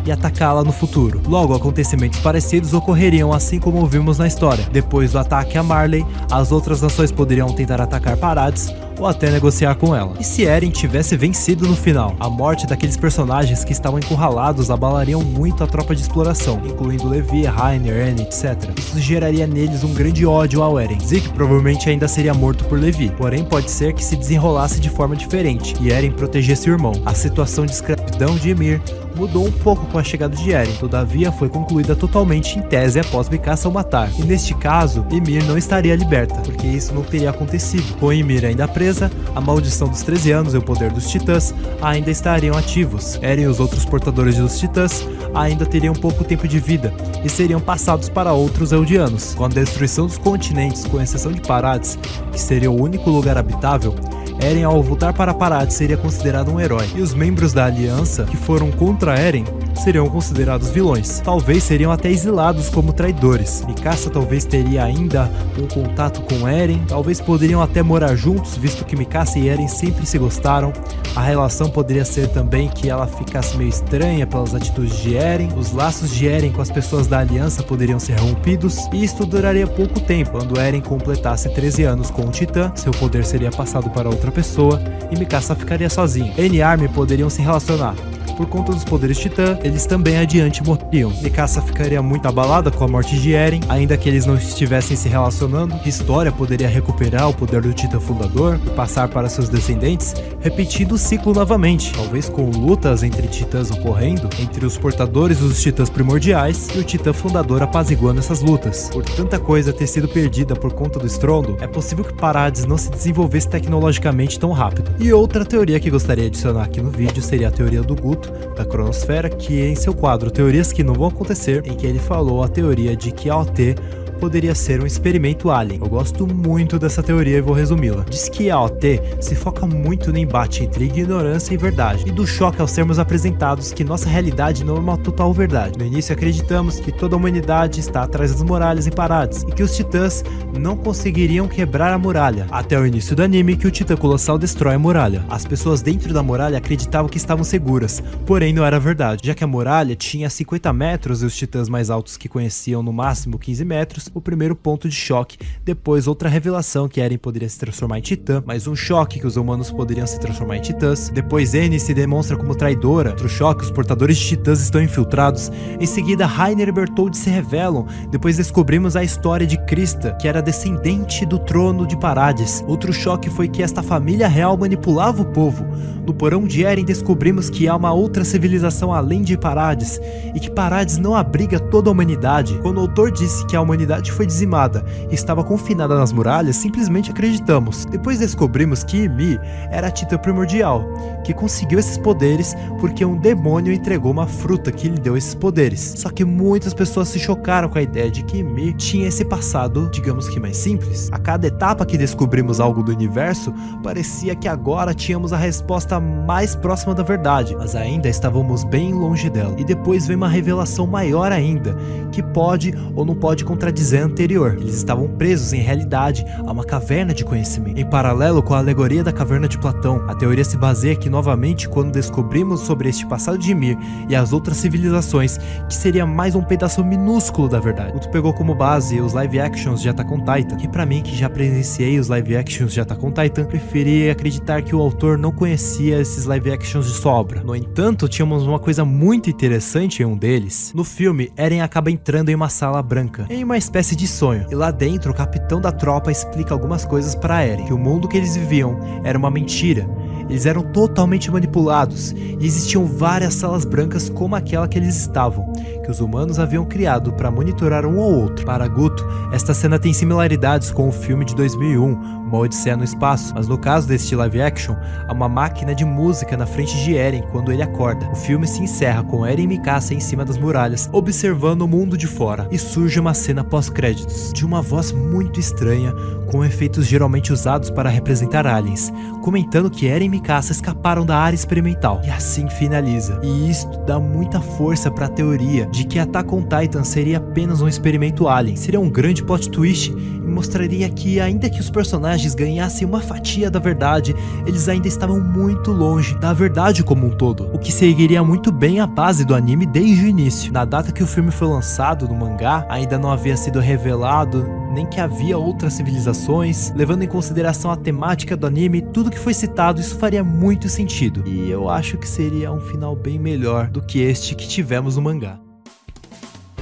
e atacá-la no futuro. Logo, acontecimentos parecidos ocorreriam assim como vimos na história. Depois do ataque a Marley, as outras nações poderiam tentar atacar Parades ou até negociar com ela. E se Eren tivesse vencido no final? A morte daqueles personagens que estavam encurralados abalariam muito a tropa de exploração, incluindo Levi, Rainer, Anne, etc. Isso geraria neles um grande ódio ao Eren. Zeke provavelmente ainda seria morto por Levi, porém pode ser que se desenrolasse de forma diferente e Eren protegesse o irmão. A situação de escravidão de Ymir mudou um pouco com a chegada de Eren, todavia foi concluída totalmente em tese após Mikasa o matar. E neste caso, Ymir não estaria liberta, porque isso não teria acontecido. Com Ymir ainda presa, a maldição dos 13 anos e o poder dos titãs ainda estariam ativos. Eren e os outros portadores dos titãs ainda teriam pouco tempo de vida e seriam passados para outros Eldianos. Com a destruição dos continentes, com exceção de Parades, que seria o único lugar habitável, Eren, ao voltar para Parades, seria considerado um herói, e os membros da aliança que foram contra Eren seriam considerados vilões. Talvez seriam até exilados como traidores. Mikasa talvez teria ainda um contato com Eren, talvez poderiam até morar juntos, visto que Mikasa e Eren sempre se gostaram. A relação poderia ser também que ela ficasse meio estranha pelas atitudes de Eren. Os laços de Eren com as pessoas da aliança poderiam ser rompidos, e isso duraria pouco tempo. Quando Eren completasse 13 anos com o Titã, seu poder seria passado para outra pessoa e Mikasa ficaria sozinho. Anne e Armin poderiam se relacionar. Por conta dos poderes titã, eles também adiante morriam. Mikasa ficaria muito abalada com a morte de Eren, ainda que eles não estivessem se relacionando. Historia poderia recuperar o poder do Titã Fundador e passar para seus descendentes, repetindo o ciclo novamente, talvez com lutas entre titãs ocorrendo, entre os portadores dos titãs primordiais e o Titã Fundador apaziguando essas lutas. Por tanta coisa ter sido perdida por conta do estrondo, é possível que Parades não se desenvolvesse tecnologicamente tão rápido. E outra teoria que gostaria de adicionar aqui no vídeo seria a teoria do Guto, da cronosfera, que em seu quadro Teorias que não vão acontecer, em que ele falou a teoria de que a OT poderia ser um experimento alien. Eu gosto muito dessa teoria e vou resumi-la. Diz que a OT se foca muito no embate entre ignorância e verdade, e do choque ao sermos apresentados que nossa realidade não é uma total verdade. No início acreditamos que toda a humanidade está atrás das muralhas e Parades, e que os titãs não conseguiriam quebrar a muralha, até o início do anime que o titã colossal destrói a muralha. As pessoas dentro da muralha acreditavam que estavam seguras, porém não era verdade, já que a muralha tinha 50 metros e os titãs mais altos que conheciam no máximo 15 metros, o primeiro ponto de choque. Depois outra revelação que Eren poderia se transformar em titã, mais um choque que os humanos poderiam se transformar em titãs. Depois Eni se demonstra como traidora, outro choque, os portadores de titãs estão infiltrados. Em seguida Reiner e Bertholdt se revelam, depois descobrimos a história de Krista, que era descendente do trono de Parades. Outro choque foi que esta família real manipulava o povo. No porão de Eren descobrimos que há uma outra civilização além de Parades, e que Parades não abriga toda a humanidade. Quando o autor disse que a humanidade foi dizimada e estava confinada nas muralhas, simplesmente acreditamos. Depois descobrimos que Ymir era a titã primordial, que conseguiu esses poderes porque um demônio entregou uma fruta que lhe deu esses poderes. Só que muitas pessoas se chocaram com a ideia de que Ymir tinha esse passado, digamos que mais simples. A cada etapa que descobrimos algo do universo, parecia que agora tínhamos a resposta mais próxima da verdade, mas ainda estávamos bem longe dela. E depois vem uma revelação maior ainda, que pode ou não pode contradizer a anterior. Eles estavam presos em realidade a uma caverna de conhecimento, em paralelo com a alegoria da caverna de Platão. A teoria se baseia aqui novamente quando descobrimos sobre este passado de Ymir e as outras civilizações, que seria mais um pedaço minúsculo da verdade. Tu pegou como base os live actions de Attack on Titan, que pra mim, que já presenciei os live actions de Attack on Titan, preferi acreditar que o autor não conhecia esses live actions de sua obra. No entanto, tínhamos uma coisa muito interessante em um deles. No filme, Eren acaba entrando em uma sala branca, em uma espécie de sonho, e lá dentro o capitão da tropa explica algumas coisas para Eren, que o mundo que eles viviam era uma mentira. Eles eram totalmente manipulados e existiam várias salas brancas como aquela que eles estavam, que os humanos haviam criado para monitorar um ao outro. Para Guto, esta cena tem similaridades com o filme de 2001, Uma Odisseia no Espaço, mas no caso deste live action, há uma máquina de música na frente de Eren quando ele acorda. O filme se encerra com Eren e Mikasa em cima das muralhas, observando o mundo de fora, e surge uma cena pós-créditos, de uma voz muito estranha, com efeitos geralmente usados para representar aliens, comentando que Eren e Mikasa escaparam da área experimental. E assim finaliza. E isto dá muita força para a teoria de que Attack on Titan seria apenas um experimento alien. Seria um grande plot twist e mostraria que, ainda que os personagens ganhassem uma fatia da verdade, eles ainda estavam muito longe da verdade como um todo, o que seguiria muito bem a base do anime desde o início. Na data que o filme foi lançado no mangá, ainda não havia sido revelado nem que havia outras civilizações. Levando em consideração a temática do anime, tudo que foi citado, isso faria muito sentido, e eu acho que seria um final bem melhor do que este que tivemos no mangá.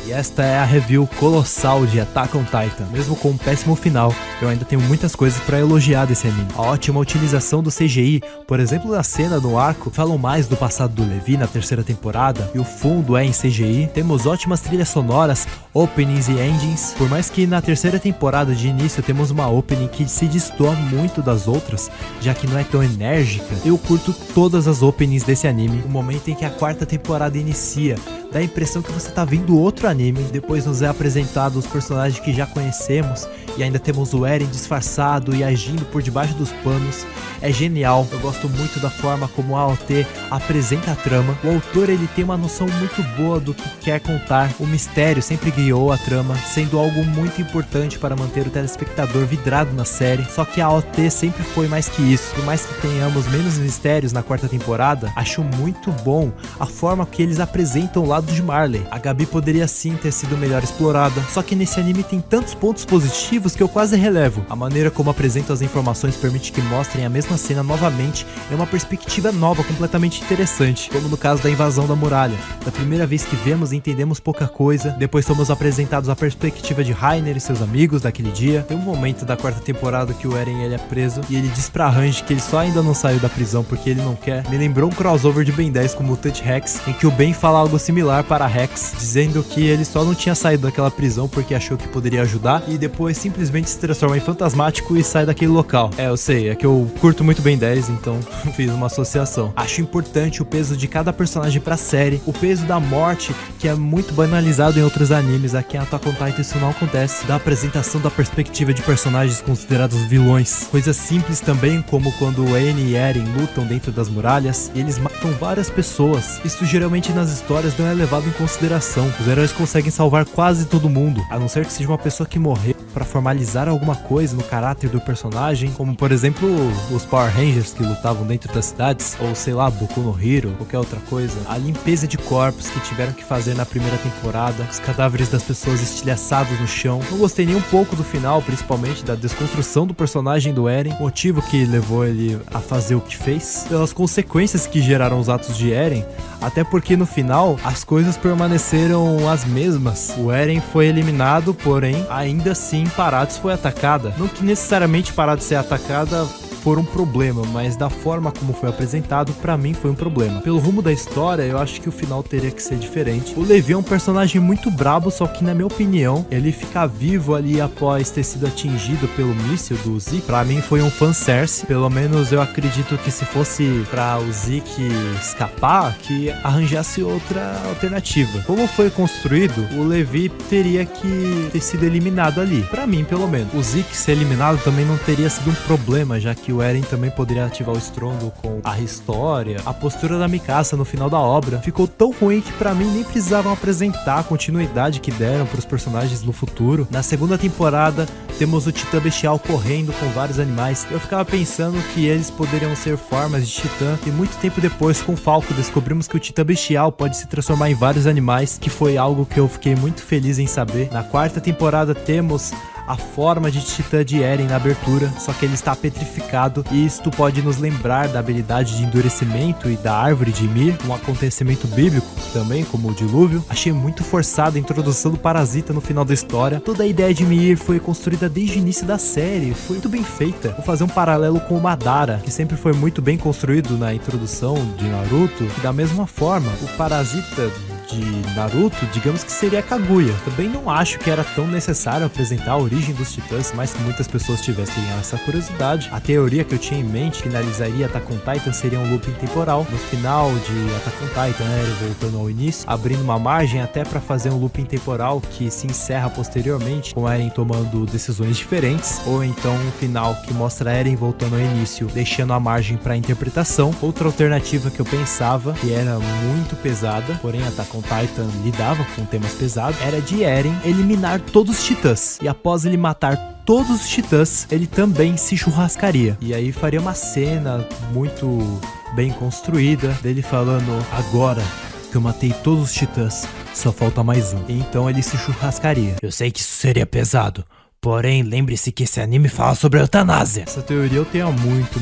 E esta é a review colossal de Attack on Titan. Mesmo com um péssimo final, eu ainda tenho muitas coisas pra elogiar desse anime. A ótima utilização do CGI, por exemplo da cena no arco, falam mais do passado do Levi na terceira temporada, e o fundo é em CGI. Temos ótimas trilhas sonoras, openings e endings. Por mais que na terceira temporada de início temos uma opening que se destoa muito das outras, já que não é tão enérgica, eu curto todas as openings desse anime. O momento em que a quarta temporada inicia, dá a impressão que você tá vendo outro anime. Depois nos é apresentado os personagens que já conhecemos, e ainda temos o Eren disfarçado e agindo por debaixo dos panos. É genial, eu gosto muito da forma como a AOT apresenta a trama. O autor, ele tem uma noção muito boa do que quer contar. O mistério sempre guiou a trama, sendo algo muito importante para manter o telespectador vidrado na série. Só que a AOT sempre foi mais que isso. Por mais que tenhamos menos mistérios na quarta temporada, acho muito bom a forma que eles apresentam o lado de Marley. A Gabi poderia sim ter sido melhor explorada, só que nesse anime tem tantos pontos positivos que eu quase relevo. A maneira como apresentam as informações permite que mostrem a mesma cena novamente em uma perspectiva nova, completamente interessante, como no caso da invasão da muralha. Da primeira vez que vemos, entendemos pouca coisa, depois somos apresentados a perspectiva de Reiner e seus amigos daquele dia. Tem um momento da quarta temporada que o Eren, ele é preso e ele diz pra Range que ele só ainda não saiu da prisão porque ele não quer. Me lembrou um crossover de Ben 10 com o Mutante Rex, em que o Ben fala algo similar para Rex, dizendo que ele só não tinha saído daquela prisão porque achou que poderia ajudar e depois simplesmente se transforma em fantasmático e sai daquele local. Eu sei, é que eu curto muito Ben 10, então fiz uma associação. Acho importante o peso de cada personagem pra série, o peso da morte, que é muito banalizado em outros animes. Aqui em Attack on Titan isso não acontece. Da apresentação da perspectiva de personagens considerados vilões. Coisas simples também, como quando N e Eren lutam dentro das muralhas e eles matam várias pessoas. Isso geralmente nas histórias não é levado em consideração. Os heróis conseguem salvar quase todo mundo, a não ser que seja uma pessoa que morreu pra formalizar alguma coisa no caráter do personagem, como por exemplo os Power Rangers que lutavam dentro das cidades, ou sei lá, Boku no Hero, qualquer outra coisa. A limpeza de corpos que tiveram que fazer na primeira temporada, os cadáveres das pessoas estilhaçados no chão. Não gostei nem um pouco do final, principalmente da desconstrução do personagem do Eren, motivo que levou ele a fazer o que fez, pelas consequências que geraram os atos de Eren, até porque no final as coisas permaneceram as mesmas. O Eren foi eliminado, porém ainda assim Parados foi atacada. Não que necessariamente Parados ser atacada for um problema, mas da forma como foi apresentado, pra mim foi um problema. Pelo rumo da história, eu acho que o final teria que ser diferente. O Levi é um personagem muito brabo, só que na minha opinião, ele ficar vivo ali após ter sido atingido pelo míssil do Zeke, pra mim foi um fanservice. Pelo menos eu acredito que se fosse pra o Zeke escapar, que arranjasse outra alternativa. Como foi construído, o Levi teria que ter sido eliminado ali. Pra mim, pelo menos. O Zeke ser eliminado também não teria sido um problema, já que o Eren também poderia ativar o estrondo com a história. A postura da Mikasa no final da obra ficou tão ruim que pra mim nem precisavam apresentar a continuidade que deram pros personagens no futuro. Na segunda temporada temos o Titã Bestial correndo com vários animais. Eu ficava pensando que eles poderiam ser formas de Titã e muito tempo depois com o Falco descobrimos que o Titã Bestial pode se transformar em vários animais, que foi algo que eu fiquei muito feliz em saber. Na quarta temporada temos a forma de Titã de Eren na abertura, só que ele está petrificado e isto pode nos lembrar da habilidade de endurecimento e da árvore de Ymir, um acontecimento bíblico também, como o dilúvio. Achei muito forçada a introdução do parasita no final da história. Toda a ideia de Ymir foi construída desde o início da série, foi muito bem feita. Vou fazer um paralelo com o Madara, que sempre foi muito bem construído na introdução de Naruto, e da mesma forma, o parasita de Naruto, digamos que seria Kaguya. Também não acho que era tão necessário apresentar a origem dos titãs, mas que muitas pessoas tivessem essa curiosidade. A teoria que eu tinha em mente que finalizaria Attack on Titan seria um looping temporal. No final de Attack on Titan, ele voltando ao início, abrindo uma margem até para fazer um looping temporal que se encerra posteriormente, com Eren tomando decisões diferentes, ou então um final que mostra Eren voltando ao início, deixando a margem para interpretação. Outra alternativa que eu pensava, que era muito pesada, porém Attack on Titan lidava com temas pesados, era de Eren eliminar todos os titãs, e após ele matar todos os titãs, ele também se churrascaria, e aí faria uma cena muito bem construída dele falando: agora que eu matei todos os titãs, só falta mais um. E então ele se churrascaria. Eu sei que isso seria pesado, porém, lembre-se que esse anime fala sobre a eutanásia. Essa teoria eu tenho há muito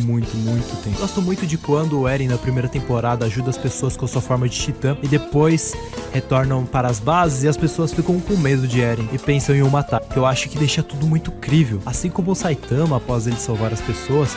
tempo. Gosto muito de quando o Eren na primeira temporada ajuda as pessoas com sua forma de titã e depois retornam para as bases e as pessoas ficam com medo de Eren e pensam em o matar. Que eu acho que deixa tudo muito crível. Assim como o Saitama, após ele salvar as pessoas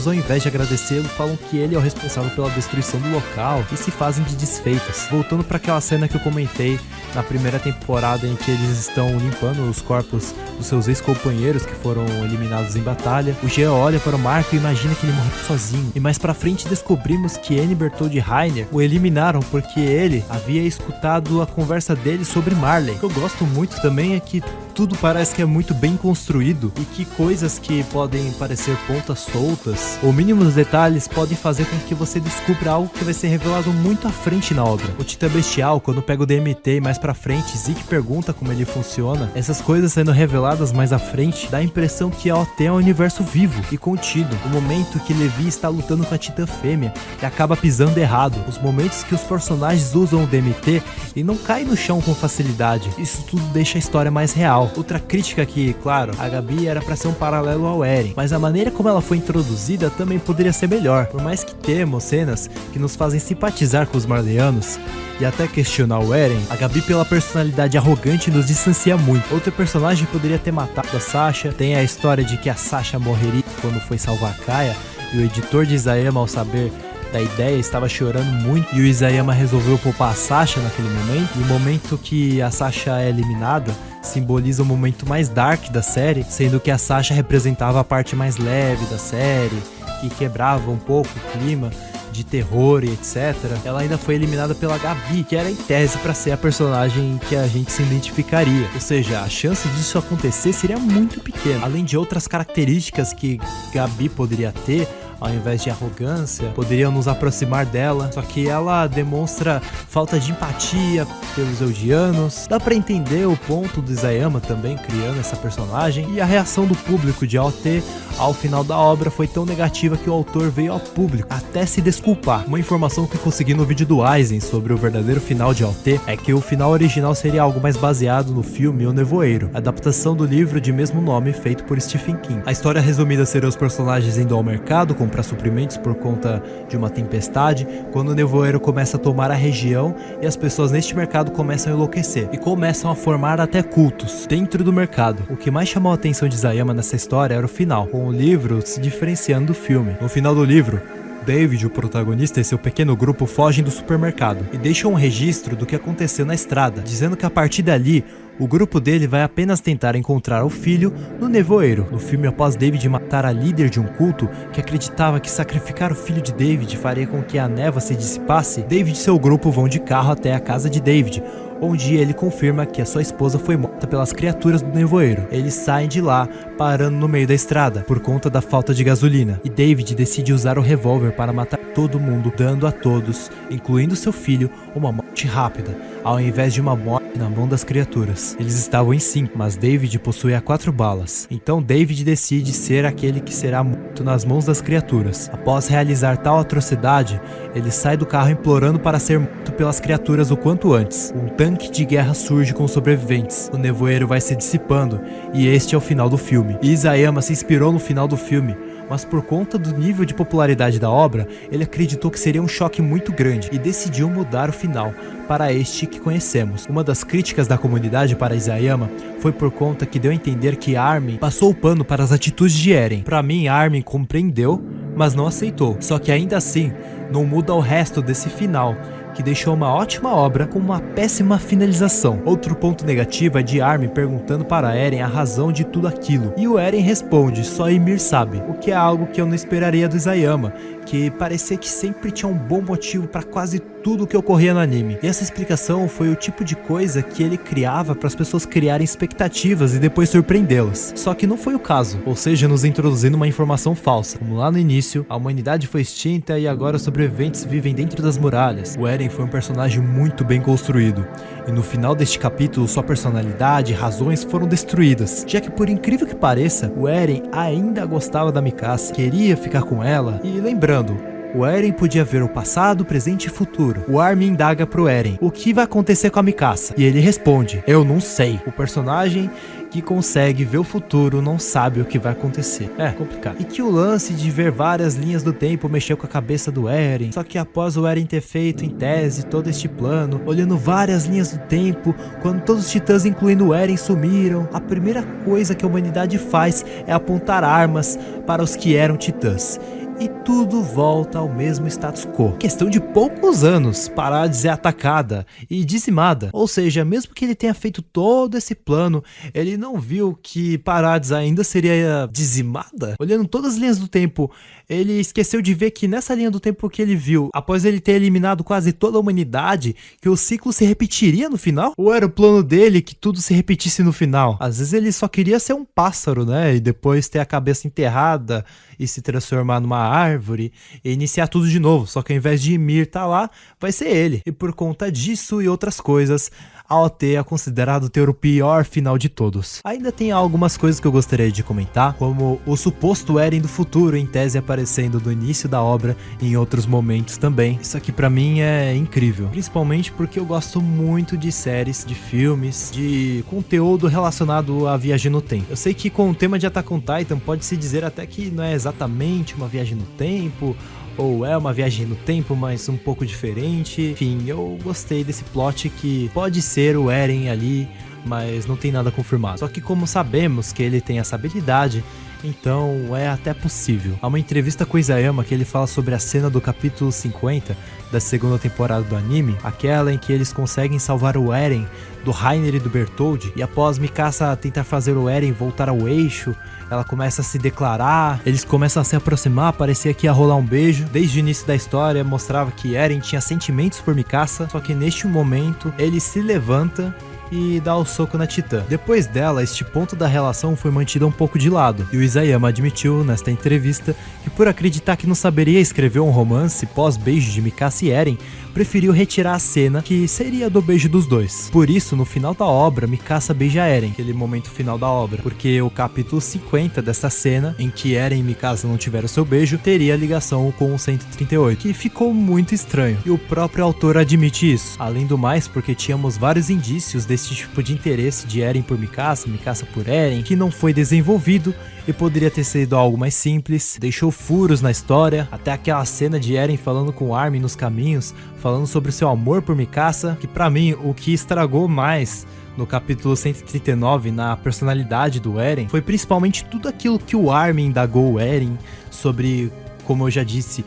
ao invés de agradecê-lo, falam que ele é o responsável pela destruição do local e se fazem de desfeitas. Voltando para aquela cena que eu comentei na primeira temporada em que eles estão limpando os corpos dos seus ex-companheiros que foram eliminados em batalha, o Jean olha para o Marco e imagina que ele morreu sozinho. E mais pra frente descobrimos que N. Bertholdt e Rainer o eliminaram porque ele havia escutado a conversa dele sobre Marley. O que eu gosto muito também é que tudo parece que é muito bem construído e que coisas que podem parecer pontas soltas ou mínimos detalhes podem fazer com que você descubra algo que vai ser revelado muito à frente na obra. O Titã Bestial, quando pega o DMT e mais pra frente, Zeke pergunta como ele funciona. Essas coisas sendo reveladas mais à frente, dá a impressão que a OT é um universo vivo e contido. O momento que Levi está lutando com a Titã Fêmea e acaba pisando errado. Os momentos que os personagens usam o DMT e não caem no chão com facilidade. Isso tudo deixa a história mais real. Outra crítica aqui, claro, a Gabi era pra ser um paralelo ao Eren, mas a maneira como ela foi introduzida também poderia ser melhor. Por mais que temos cenas que nos fazem simpatizar com os marleyanos e até questionar o Eren, a Gabi pela personalidade arrogante nos distancia muito. Outro personagem poderia ter matado a Sasha. Tem a história de que a Sasha morreria quando foi salvar a Kaia, e o editor de Isayama, ao saber da ideia estava chorando muito e o Isayama resolveu poupar a Sasha naquele momento. E o momento que a Sasha é eliminada simboliza o momento mais dark da série, sendo que a Sasha representava a parte mais leve da série, que quebrava um pouco o clima de terror e etc. Ela ainda foi eliminada pela Gabi, que era em tese para ser a personagem que a gente se identificaria. Ou seja, a chance disso acontecer seria muito pequena. Além de outras características que Gabi poderia ter, ao invés de arrogância, poderiam nos aproximar dela, só que ela demonstra falta de empatia pelos Eldianos. Dá pra entender o ponto do Isayama também criando essa personagem, e a reação do público de AOT ao final da obra foi tão negativa que o autor veio ao público até se desculpar. Uma informação que consegui no vídeo do Aizen sobre o verdadeiro final de AOT é que o final original seria algo mais baseado no filme O Nevoeiro, adaptação do livro de mesmo nome feito por Stephen King. A história resumida seria os personagens indo ao mercado comprar suprimentos por conta de uma tempestade, quando o nevoeiro começa a tomar a região e as pessoas neste mercado começam a enlouquecer e começam a formar até cultos dentro do mercado. O que mais chamou a atenção de Isayama nessa história era o final, com o livro se diferenciando do filme. No final do livro, David, o protagonista, e seu pequeno grupo fogem do supermercado e deixam um registro do que aconteceu na estrada, dizendo que a partir dali o grupo dele vai apenas tentar encontrar o filho no nevoeiro. No filme, após David matar a líder de um culto que acreditava que sacrificar o filho de David faria com que a névoa se dissipasse, David e seu grupo vão de carro até a casa de David, onde ele confirma que a sua esposa foi morta pelas criaturas do nevoeiro. Eles saem de lá, parando no meio da estrada, por conta da falta de gasolina, e David decide usar o revólver para matar todo mundo, dando a todos, incluindo seu filho, uma morte rápida, ao invés de uma morte na mão das criaturas. Eles estavam em 5, mas David possuía 4 balas. Então David decide ser aquele que será morto nas mãos das criaturas. Após realizar tal atrocidade, ele sai do carro implorando para ser morto pelas criaturas o quanto antes. Um tanque de guerra surge com sobreviventes. O nevoeiro vai se dissipando, e este é o final do filme. E Isayama se inspirou no final do filme, mas por conta do nível de popularidade da obra, ele acreditou que seria um choque muito grande e decidiu mudar o final para este que conhecemos. Uma das críticas da comunidade para Isayama foi por conta que deu a entender que Armin passou o pano para as atitudes de Eren. Para mim, Armin compreendeu, mas não aceitou. Só que ainda assim, não muda o resto desse final, que deixou uma ótima obra com uma péssima finalização. Outro ponto negativo é de Armin perguntando para Eren a razão de tudo aquilo, e o Eren responde, só Ymir sabe, o que é algo que eu não esperaria do Isayama, que parecia que sempre tinha um bom motivo para quase tudo que ocorria no anime. E essa explicação foi o tipo de coisa que ele criava para as pessoas criarem expectativas e depois surpreendê-las. Só que não foi o caso, ou seja, nos introduzindo uma informação falsa. Como lá no início, a humanidade foi extinta e agora os sobreviventes vivem dentro das muralhas. O Eren foi um personagem muito bem construído, e no final deste capítulo sua personalidade e razões foram destruídas, já que por incrível que pareça, o Eren ainda gostava da Mikasa, queria ficar com ela, e lembrando, o Eren podia ver o passado, presente e futuro. O Armin indaga pro Eren, o que vai acontecer com a Mikasa? E ele responde, eu não sei. O personagem que consegue ver o futuro não sabe o que vai acontecer. É complicado. E que o lance de ver várias linhas do tempo mexeu com a cabeça do Eren. Só que após o Eren ter feito em tese todo este plano, olhando várias linhas do tempo, quando todos os titãs, incluindo o Eren, sumiram, a primeira coisa que a humanidade faz é apontar armas para os que eram titãs. E tudo volta ao mesmo status quo. Questão de poucos anos, Paradis é atacada e dizimada. Ou seja, mesmo que ele tenha feito todo esse plano, ele não viu que Paradis ainda seria dizimada? Olhando todas as linhas do tempo, ele esqueceu de ver que nessa linha do tempo que ele viu, após ele ter eliminado quase toda a humanidade, que o ciclo se repetiria no final? Ou era o plano dele que tudo se repetisse no final? Às vezes ele só queria ser um pássaro, né? E depois ter a cabeça enterrada e se transformar numa árvore e iniciar tudo de novo, só que ao invés de Ymir tá lá, vai ser ele. E por conta disso e outras coisas, AOT é considerado ter o pior final de todos. Ainda tem algumas coisas que eu gostaria de comentar, como o suposto Eren do futuro, em tese aparecendo no início da obra e em outros momentos também. Isso aqui pra mim é incrível, principalmente porque eu gosto muito de séries, de filmes, de conteúdo relacionado à viagem no tempo. Eu sei que com o tema de Attack on Titan pode-se dizer até que não é exatamente uma viagem no tempo, ou é uma viagem no tempo, mas um pouco diferente. Enfim, eu gostei desse plot que pode ser o Eren ali, mas não tem nada confirmado. Só que como sabemos que ele tem essa habilidade, então é até possível. Há uma entrevista com o Isayama que ele fala sobre a cena do capítulo 50 da segunda temporada do anime, aquela em que eles conseguem salvar o Eren do Reiner e do Bertholdt, e após Mikasa tentar fazer o Eren voltar ao eixo, ela começa a se declarar, eles começam a se aproximar, parecia que ia rolar um beijo. Desde o início da história mostrava que Eren tinha sentimentos por Mikasa, só que neste momento ele se levanta e dá o soco na Titã. Depois dela, este ponto da relação foi mantido um pouco de lado, e o Isayama admitiu nesta entrevista que por acreditar que não saberia escrever um romance pós-beijo de Mikasa e Eren, preferiu retirar a cena que seria do beijo dos dois. Por isso, no final da obra, Mikasa beija Eren, aquele momento final da obra, porque o capítulo 50 dessa cena, em que Eren e Mikasa não tiveram seu beijo, teria ligação com o 138, que ficou muito estranho, e o próprio autor admite isso. Além do mais, porque tínhamos vários indícios desse tipo de interesse de Eren por Mikasa, Mikasa por Eren, que não foi desenvolvido, e poderia ter sido algo mais simples, deixou furos na história, até aquela cena de Eren falando com Armin nos caminhos, falando sobre o seu amor por Mikasa, que pra mim o que estragou mais no capítulo 139 na personalidade do Eren foi principalmente tudo aquilo que o Armin indagou o Eren sobre, como eu já disse,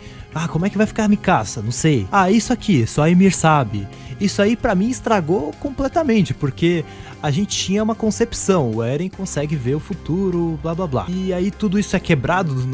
como é que vai ficar a Mikasa? Não sei. Isso aqui, só a Ymir sabe. Isso aí pra mim estragou completamente, porque a gente tinha uma concepção, o Eren consegue ver o futuro, blá blá blá. E aí tudo isso é quebrado do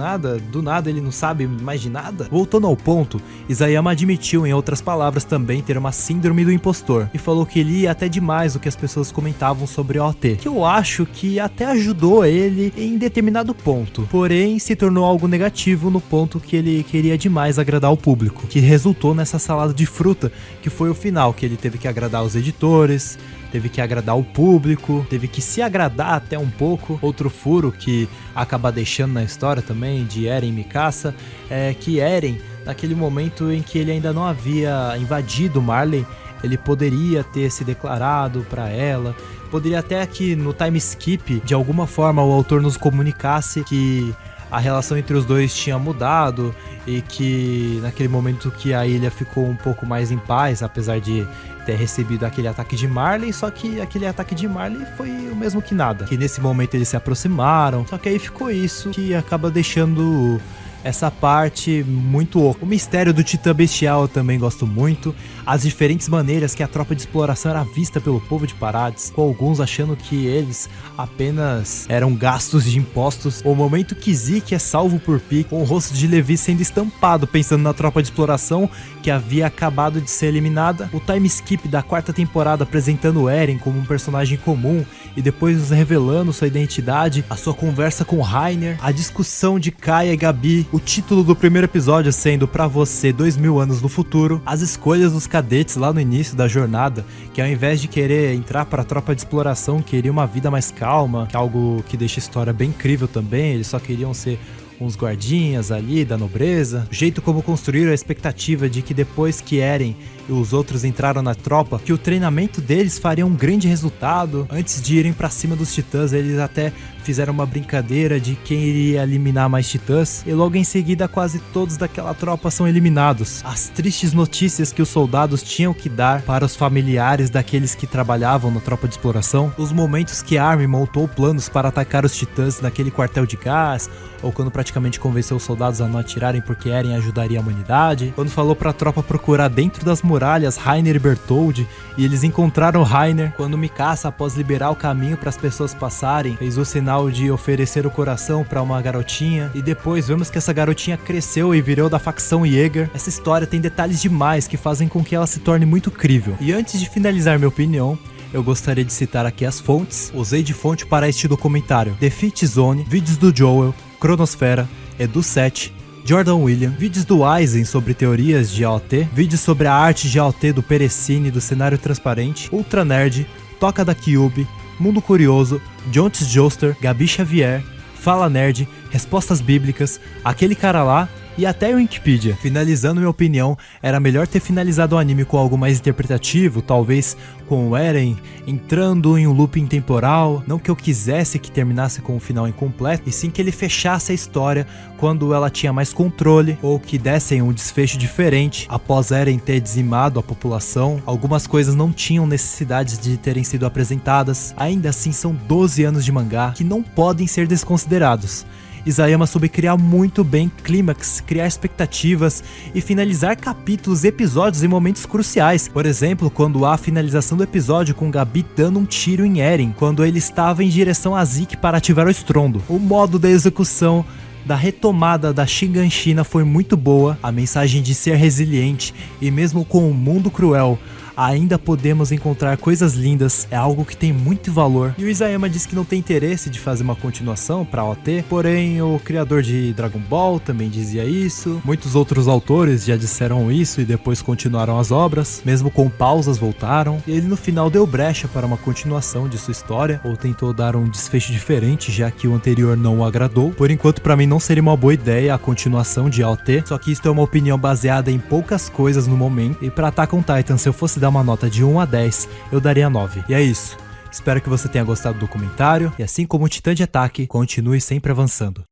nada ele não sabe mais de nada. Voltando ao ponto, Isayama admitiu em outras palavras também ter uma síndrome do impostor, e falou que ele ia até demais o que as pessoas comentavam sobre o OT, que eu acho que até ajudou ele em determinado ponto, porém se tornou algo negativo no ponto que ele queria demais agradar o público, que resultou nessa salada de fruta, que foi o final, que ele teve que agradar os editores, teve que agradar o público, teve que se agradar até um pouco. Outro furo que acaba deixando na história também de Eren e Mikasa é que Eren, naquele momento em que ele ainda não havia invadido Marley, ele poderia ter se declarado para ela, poderia até que no time skip, de alguma forma o autor nos comunicasse que a relação entre os dois tinha mudado e que naquele momento que a ilha ficou um pouco mais em paz, apesar de ter recebido aquele ataque de Marley, só que aquele ataque de Marley foi o mesmo que nada, que nesse momento eles se aproximaram, só que aí ficou isso que acaba deixando essa parte muito oca. O mistério do Titã Bestial eu também gosto muito. As diferentes maneiras que a tropa de exploração era vista pelo povo de Parades, com alguns achando que eles apenas eram gastos de impostos. O momento que Zeke é salvo por Pi, com o rosto de Levi sendo estampado, pensando na tropa de exploração que havia acabado de ser eliminada. O time skip da quarta temporada apresentando Eren como um personagem comum e depois nos revelando sua identidade, a sua conversa com Reiner, a discussão de Kaia e Gabi, o título do primeiro episódio sendo Pra Você 2000 anos no futuro, as escolhas dos cadetes lá no início da jornada, que ao invés de querer entrar para a tropa de exploração, queria uma vida mais calma, que é algo que deixa a história bem incrível também, eles só queriam ser uns guardinhas ali da nobreza. O jeito como construíram a expectativa de que depois que Eren e os outros entraram na tropa, que o treinamento deles faria um grande resultado. Antes de irem pra cima dos titãs, eles até fizeram uma brincadeira de quem iria eliminar mais titãs, e logo em seguida quase todos daquela tropa são eliminados. As tristes notícias que os soldados tinham que dar para os familiares daqueles que trabalhavam na tropa de exploração, os momentos que Armin montou planos para atacar os titãs naquele quartel de gás, ou quando praticamente convenceu os soldados a não atirarem porque Eren ajudaria a humanidade, quando falou pra tropa procurar dentro das muralhas Reiner e Bertholdt, e eles encontraram Reiner, quando Mikasa, após liberar o caminho para as pessoas passarem, fez o sinal de oferecer o coração para uma garotinha, e depois vemos que essa garotinha cresceu e virou da facção Jäger. Essa história tem detalhes demais que fazem com que ela se torne muito crível. E antes de finalizar minha opinião, eu gostaria de citar aqui as fontes. Usei de fonte para este documentário Defeat Zone, vídeos do Joel, Cronosfera, Edu7, Jordan William, vídeos do Aizen sobre teorias de AOT, vídeos sobre a arte de AOT do Perecine do cenário transparente, Ultra Nerd, Toca da Cube, Mundo Curioso, Jontes Joster, Gabi Xavier, Fala Nerd, Respostas Bíblicas, Aquele Cara Lá e até o Wikipedia. Finalizando minha opinião, era melhor ter finalizado o anime com algo mais interpretativo, talvez com o Eren entrando em um looping temporal, não que eu quisesse que terminasse com um final incompleto, e sim que ele fechasse a história quando ela tinha mais controle, ou que dessem um desfecho diferente após Eren ter dizimado a população. Algumas coisas não tinham necessidade de terem sido apresentadas, ainda assim são 12 anos de mangá que não podem ser desconsiderados. Isayama soube criar muito bem clímax, criar expectativas e finalizar capítulos e episódios em momentos cruciais. Por exemplo, quando há a finalização do episódio com Gabi dando um tiro em Eren, quando ele estava em direção a Zeke para ativar o estrondo. O modo da execução da retomada da Shiganshina foi muito boa, a mensagem de ser resiliente e mesmo com um mundo cruel, ainda podemos encontrar coisas lindas, é algo que tem muito valor. E o Isayama disse que não tem interesse de fazer uma continuação para OT, porém o criador de Dragon Ball também dizia isso, muitos outros autores já disseram isso e depois continuaram as obras, mesmo com pausas voltaram, e ele no final deu brecha para uma continuação de sua história, ou tentou dar um desfecho diferente, já que o anterior não o agradou. Por enquanto, para mim não seria uma boa ideia a continuação de AOT, só que isso é uma opinião baseada em poucas coisas no momento, e para Attack on Titan, se eu fosse dar uma nota de 1 a 10, eu daria 9. E é isso. Espero que você tenha gostado do comentário, e assim como o Titã de Ataque, continue sempre avançando.